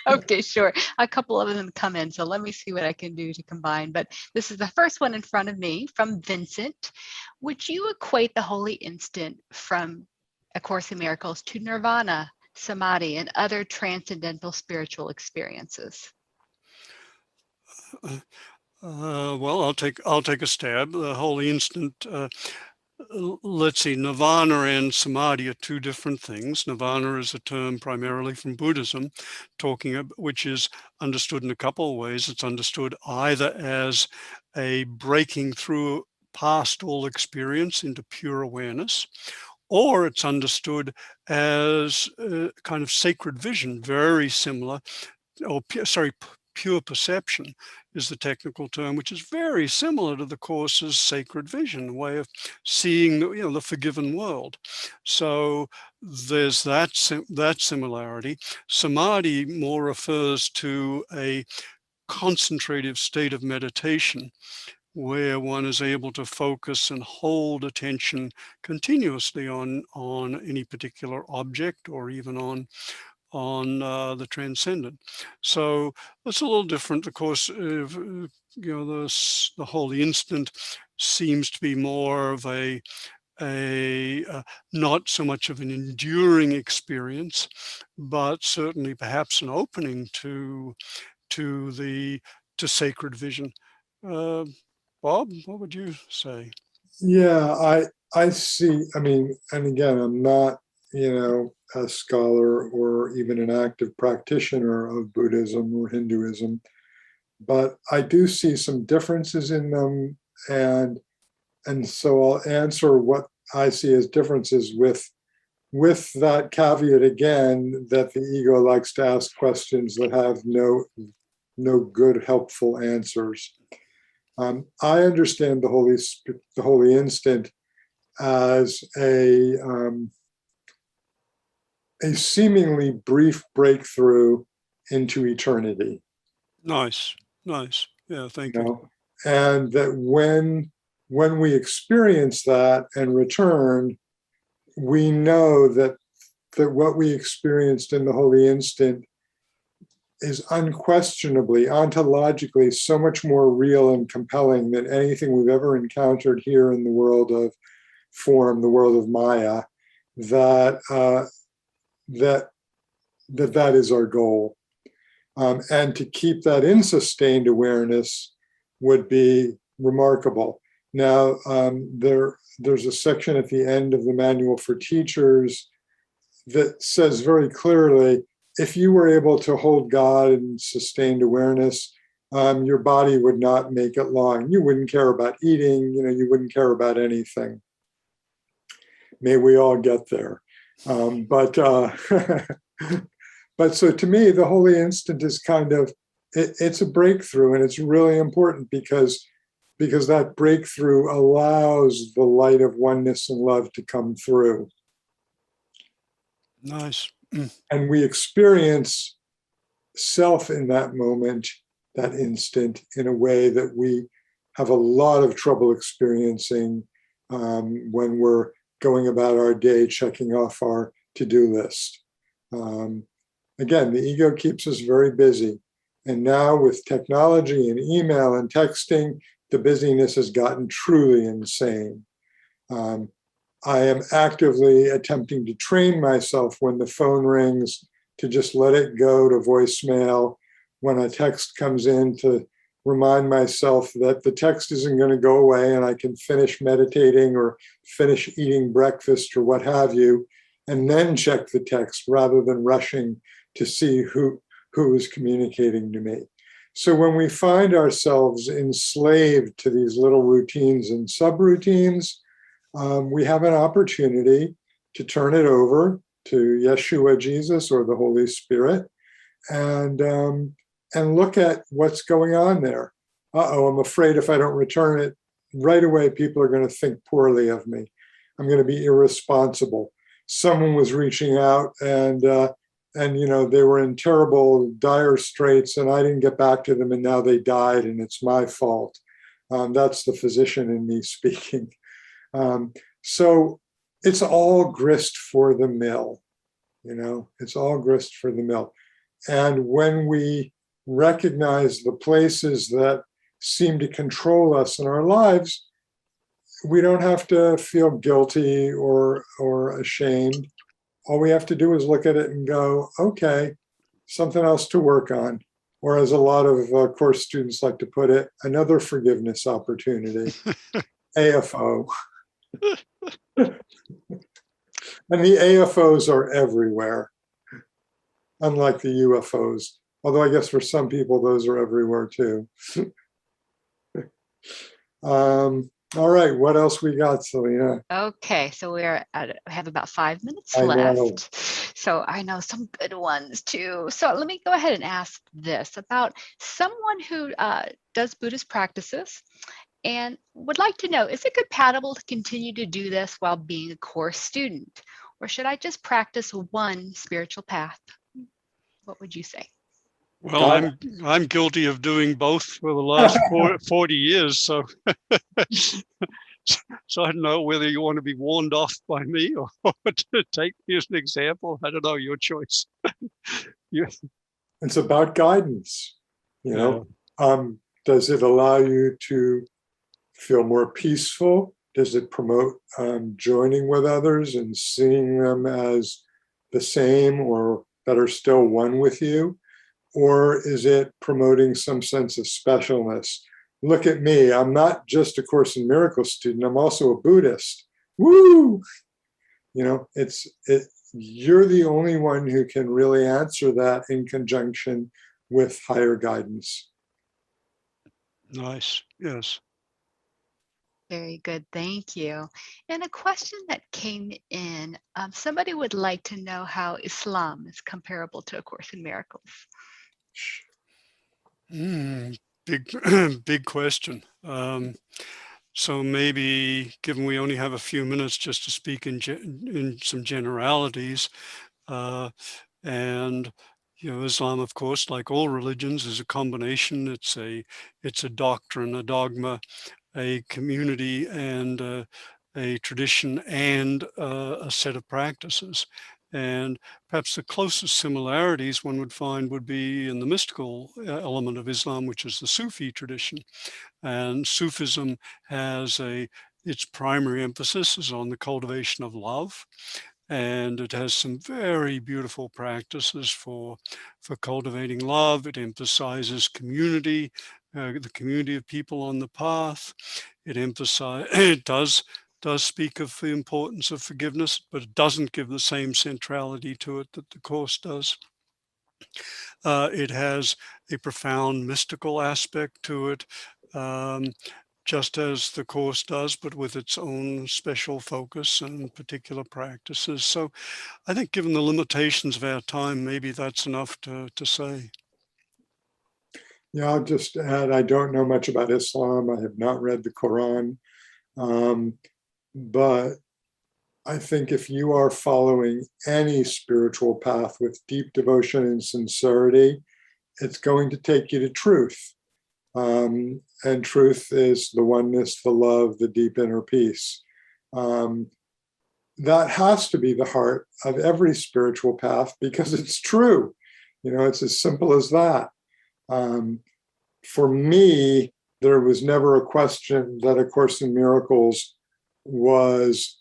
Okay, sure. A couple of them come in, so let me see what I can do to combine. But this is the first one in front of me from Vincent. Would you equate the holy instant from A Course in Miracles to Nirvana, Samadhi, and other transcendental spiritual experiences? Well, I'll take a stab. The holy instant. Let's see. Nirvana and Samadhi are two different things. Nirvana is a term primarily from Buddhism, which is understood in a couple of ways. It's understood either as a breaking through past all experience into pure awareness, or it's understood as a kind of sacred vision, very similar, pure perception is the technical term, which is very similar to the Course's sacred vision, a way of seeing the forgiven world. So there's that similarity. Samadhi more refers to a concentrative state of meditation, where one is able to focus and hold attention continuously on any particular object, or even on the transcendent. So it's a little different. Of course, the holy instant seems to be more of a not so much of an enduring experience, but certainly perhaps an opening to sacred vision. Bob, what would you say? Yeah, I see. I mean, and again, I'm not, a scholar or even an active practitioner of Buddhism or Hinduism, but I do see some differences in them, and so I'll answer what I see as differences with that caveat again, that the ego likes to ask questions that have no good, helpful answers. I understand the holy instant as a seemingly brief breakthrough into eternity. Nice. Yeah, thank you. And that when we experience that and return, we know that what we experienced in the holy instant is unquestionably, ontologically, so much more real and compelling than anything we've ever encountered here in the world of form, the world of Maya, that is our goal. And to keep that in sustained awareness would be remarkable. Now, there's a section at the end of the Manual for Teachers that says very clearly if you were able to hold God in sustained awareness, your body would not make it long. You wouldn't care about eating, you wouldn't care about anything. May we all get there. But so to me, the holy instant is kind of, it's a breakthrough, and it's really important because that breakthrough allows the light of oneness and love to come through. Nice. And we experience self in that moment, that instant, in a way that we have a lot of trouble experiencing when we're going about our day, checking off our to-do list. Again, the ego keeps us very busy. And now with technology and email and texting, the busyness has gotten truly insane. I am actively attempting to train myself when the phone rings to just let it go to voicemail. When a text comes in, to remind myself that the text isn't going to go away and I can finish meditating or finish eating breakfast or what have you, and then check the text rather than rushing to see who is communicating to me. So when we find ourselves enslaved to these little routines and subroutines, we have an opportunity to turn it over to Yeshua, Jesus, or the Holy Spirit, and look at what's going on there. I'm afraid if I don't return it right away, people are going to think poorly of me. I'm going to be irresponsible. Someone was reaching out and they were in terrible, dire straits, and I didn't get back to them, and now they died, and it's my fault. That's the physician in me speaking. So it's all grist for the mill, it's all grist for the mill. And when we recognize the places that seem to control us in our lives, we don't have to feel guilty or ashamed. All we have to do is look at it and go, okay, something else to work on. Or as a lot of course students like to put it, another forgiveness opportunity, AFO. And the AFOs are everywhere, unlike the UFOs. Although I guess for some people, those are everywhere too. All right, what else we got, Selena? Okay, so we have about 5 minutes I know. left. So I know some good ones too. So let me go ahead and ask this about someone who does Buddhist practices and would like to know, is it compatible to continue to do this while being a course student? Or should I just practice one spiritual path? What would you say? Well, I'm guilty of doing both for the last 40 years. So, so I don't know whether you want to be warned off by me or to take me as an example. I don't know, your choice. It's about guidance. Does it allow you to feel more peaceful? Does it promote joining with others and seeing them as the same, or better still, one with you? Or is it promoting some sense of specialness? Look at me, I'm not just a Course in Miracles student, I'm also a Buddhist. Woo! You're the only one who can really answer that in conjunction with higher guidance. Nice, yes. Very good, thank you. And a question that came in, somebody would like to know how Islam is comparable to A Course in Miracles. Big question. So maybe, given we only have a few minutes, just to speak in some generalities, and Islam, of course, like all religions, is a combination. It's a doctrine, a dogma, a community, and a tradition, and a set of practices. And perhaps the closest similarities one would find would be in the mystical element of Islam, which is the Sufi tradition. And Sufism has its primary emphasis is on the cultivation of love. And it has some very beautiful practices for cultivating love. It emphasizes community, the community of people on the path. It does speak of the importance of forgiveness, but it doesn't give the same centrality to it that the Course does. It has a profound mystical aspect to it, just as the Course does, but with its own special focus and particular practices. So I think given the limitations of our time, maybe that's enough to say. Yeah, I'll just add, I don't know much about Islam. I have not read the Quran. But I think if you are following any spiritual path with deep devotion and sincerity, it's going to take you to truth. And truth is the oneness, the love, the deep inner peace. That has to be the heart of every spiritual path because it's true. It's as simple as that. For me, there was never a question that A Course in Miracles was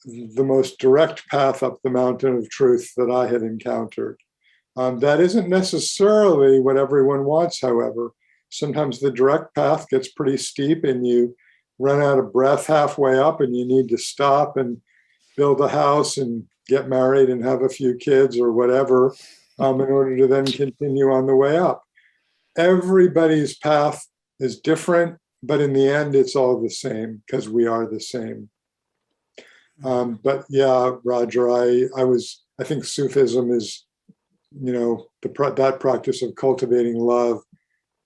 the most direct path up the mountain of truth that I had encountered. That isn't necessarily what everyone wants, however. Sometimes the direct path gets pretty steep and you run out of breath halfway up and you need to stop and build a house and get married and have a few kids or whatever in order to then continue on the way up. Everybody's path is different, but in the end, it's all the same because we are the same. But yeah, Roger, I think Sufism is, that practice of cultivating love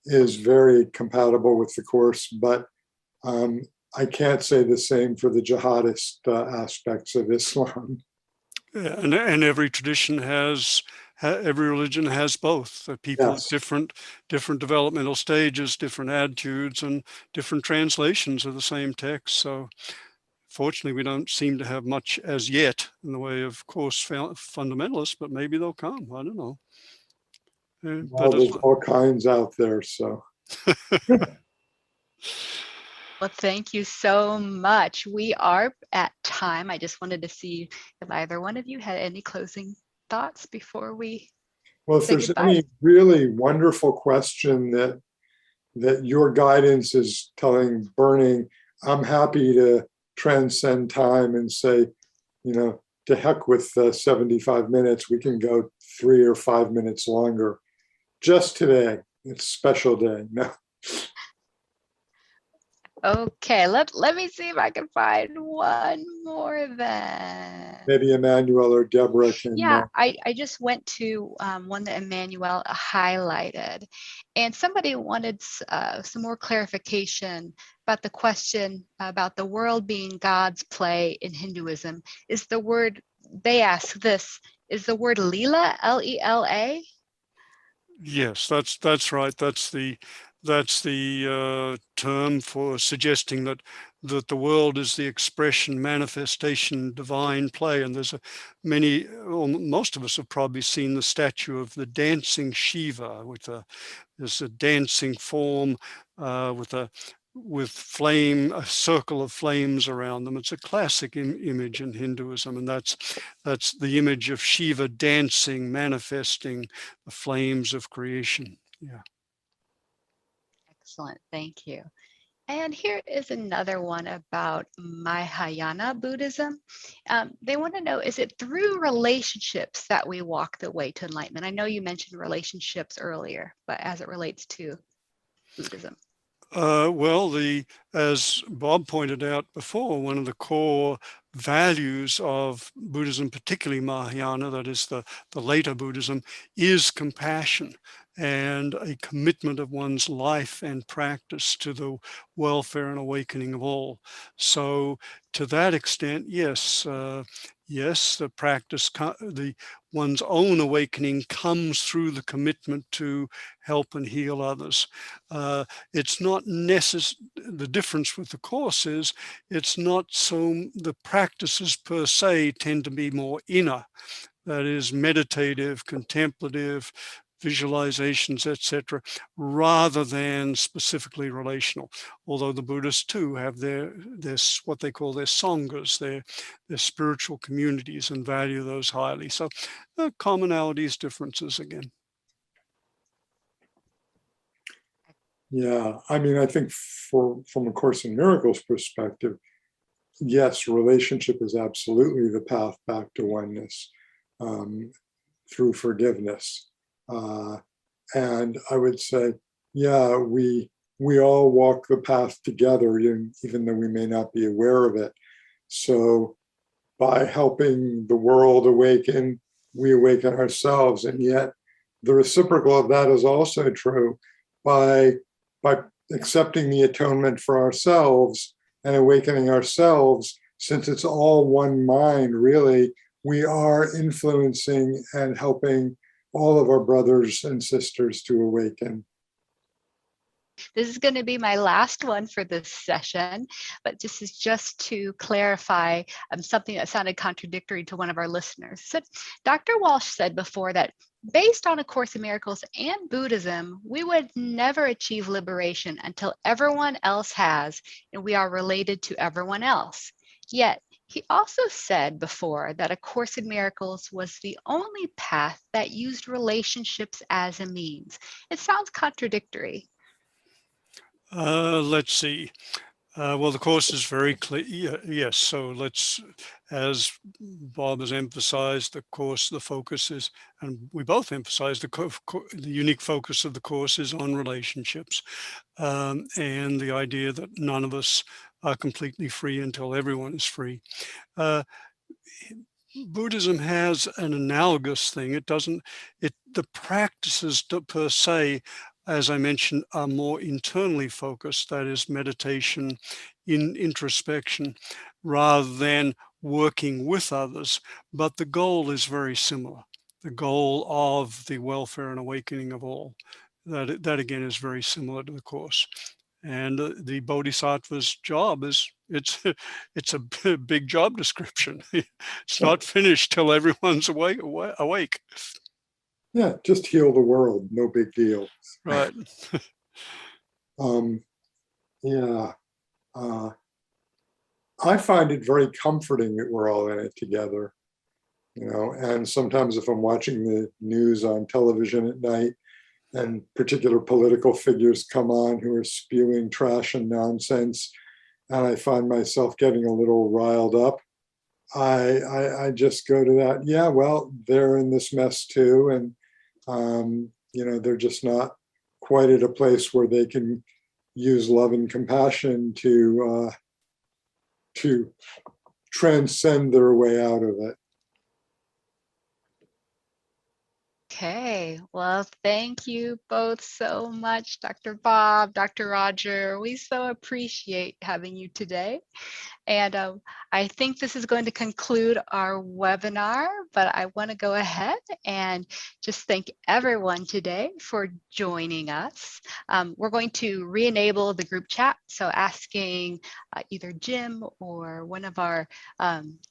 is very compatible with the Course, but I can't say the same for the jihadist aspects of Islam. Yeah, and every tradition every religion has both. People Yes. at different developmental stages, different attitudes, and different translations of the same text. So fortunately, we don't seem to have much as yet in the way of Course fundamentalists, but maybe they'll come. I don't know. Well, there's all kinds out there, so. Well, thank you so much. We are at time. I just wanted to see if either one of you had any closing thoughts before we Well, if say there's goodbye. any really wonderful question that your guidance is burning, I'm happy to transcend time and say, to heck with 75 minutes. We can go 3 or 5 minutes longer. Just today, it's a special day. No. Okay, let me see if I can find one more then. Maybe Emmanuel or Deborah can. Yeah, I just went to one that Emmanuel highlighted, and somebody wanted some more clarification about the question about the world being God's play in Hinduism. They ask this, is the word Leela, L-E-L-A? Yes, that's right. That's the term for suggesting that the world is the expression, manifestation, divine play. And there's most of us have probably seen the statue of the dancing Shiva there's a dancing form with a circle of flames around them. It's a classic image in Hinduism, and that's the image of Shiva dancing, manifesting the flames of creation. Yeah. Excellent, thank you. And here is another one about Mahayana Buddhism. They want to know, is it through relationships that we walk the way to enlightenment? I know you mentioned relationships earlier, but as it relates to Buddhism. Well, as Bob pointed out before, one of the core values of Buddhism, particularly Mahayana, that is the later Buddhism, is compassion and a commitment of one's life and practice to the welfare and awakening of all. So to that extent, yes, the practice, one's own awakening comes through the commitment to help and heal others. It's not necessary. The difference with the Course is it's not so, the practices per se tend to be more inner, that is meditative, contemplative, visualizations, etc., rather than specifically relational. Although the Buddhists too have their what they call their sanghas, their spiritual communities, and value those highly. So commonalities, differences again. Yeah, I mean, I think from A Course in Miracles perspective, yes, relationship is absolutely the path back to oneness through forgiveness. And I would say, yeah, we all walk the path together, even though we may not be aware of it. So by helping the world awaken, we awaken ourselves. And yet the reciprocal of that is also true. By accepting the atonement for ourselves and awakening ourselves, since it's all one mind, really, we are influencing and helping all of our brothers and sisters to awaken. This is going to be my last one for this session, but this is just to clarify something that sounded contradictory to one of our listeners. So Dr. Walsh said before that based on A Course in Miracles and Buddhism, we would never achieve liberation until everyone else has, and we are related to everyone else. Yet, he also said before that A Course in Miracles was the only path that used relationships as a means. It sounds contradictory. Let's see. Well, the Course is very clear. Yes. So let's, as Bob has emphasized, the Course, the focus is, and we both emphasize the unique focus of the Course is on relationships, and the idea that none of us are completely free until everyone is free. Buddhism has an analogous thing. It doesn't, the practices per se, as I mentioned, are more internally focused, that is meditation, in introspection, rather than working with others. But the goal is very similar. The goal of the welfare and awakening of all. That again is very similar to the Course. And the Bodhisattva's job is, it's a big job description. It's not finished till everyone's awake. Yeah, just heal the world, no big deal. Right. Yeah. I find it very comforting that we're all in it together, and sometimes if I'm watching the news on television at night and particular political figures come on who are spewing trash and nonsense, and I find myself getting a little riled up, I just go to that. Yeah, well, they're in this mess too, and they're just not quite at a place where they can use love and compassion to transcend their way out of it. Okay, well, thank you both so much, Dr. Bob, Dr. Roger. We so appreciate having you today. And I think this is going to conclude our webinar, but I want to go ahead and just thank everyone today for joining us. We're going to re-enable the group chat, so asking either Jim or one of our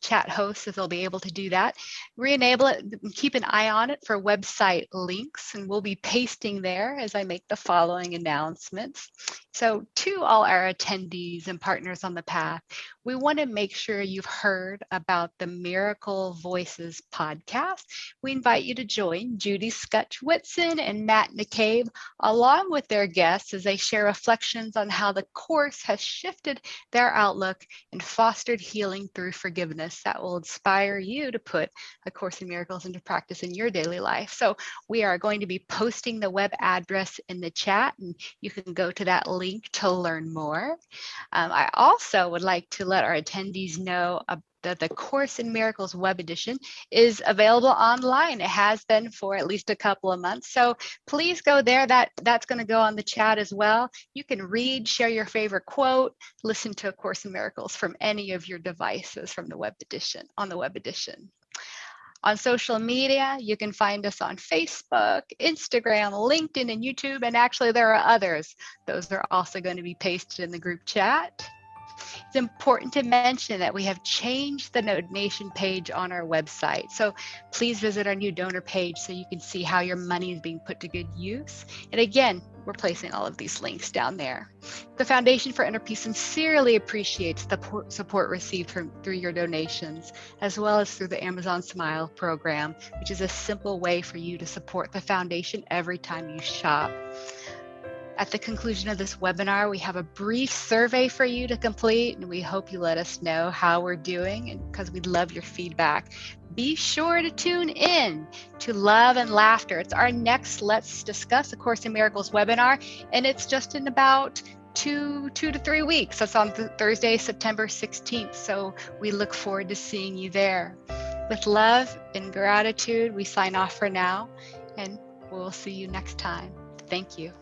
chat hosts if they'll be able to do that. Re-enable it, keep an eye on it for website links, and we'll be pasting there as I make the following announcements. So to all our attendees and partners on the path, we want to make sure you've heard about the Miracle Voices podcast. We invite you to join Judy Scutch-Whitson and Matt McCabe, along with their guests, as they share reflections on how the Course has shifted their outlook and fostered healing through forgiveness that will inspire you to put A Course in Miracles into practice in your daily life. So we are going to be posting the web address in the chat, and you can go to that link to learn more. I also would like to let our attendees know that the Course in Miracles web edition is available online. It has been for at least a couple of months. So please go there. That's going to go on the chat as well. You can read, share your favorite quote, listen to A Course in Miracles from any of your devices from the web edition, on the web edition. On social media, you can find us on Facebook, Instagram, LinkedIn, and YouTube, and actually there are others. Those are also going to be pasted in the group chat. It's important to mention that we have changed the donation page on our website. So please visit our new donor page so you can see how your money is being put to good use. And again, we're placing all of these links down there. The Foundation for Inner Peace sincerely appreciates the support received through your donations, as well as through the Amazon Smile program, which is a simple way for you to support the Foundation every time you shop. At the conclusion of this webinar, we have a brief survey for you to complete, and we hope you let us know how we're doing, and because we'd love your feedback. Be sure to tune in to Love and Laughter. It's our next Let's Discuss A Course in Miracles webinar, and it's just in about two to 3 weeks. That's on Thursday, September 16th. So we look forward to seeing you there. With love and gratitude, we sign off for now, and we'll see you next time. Thank you.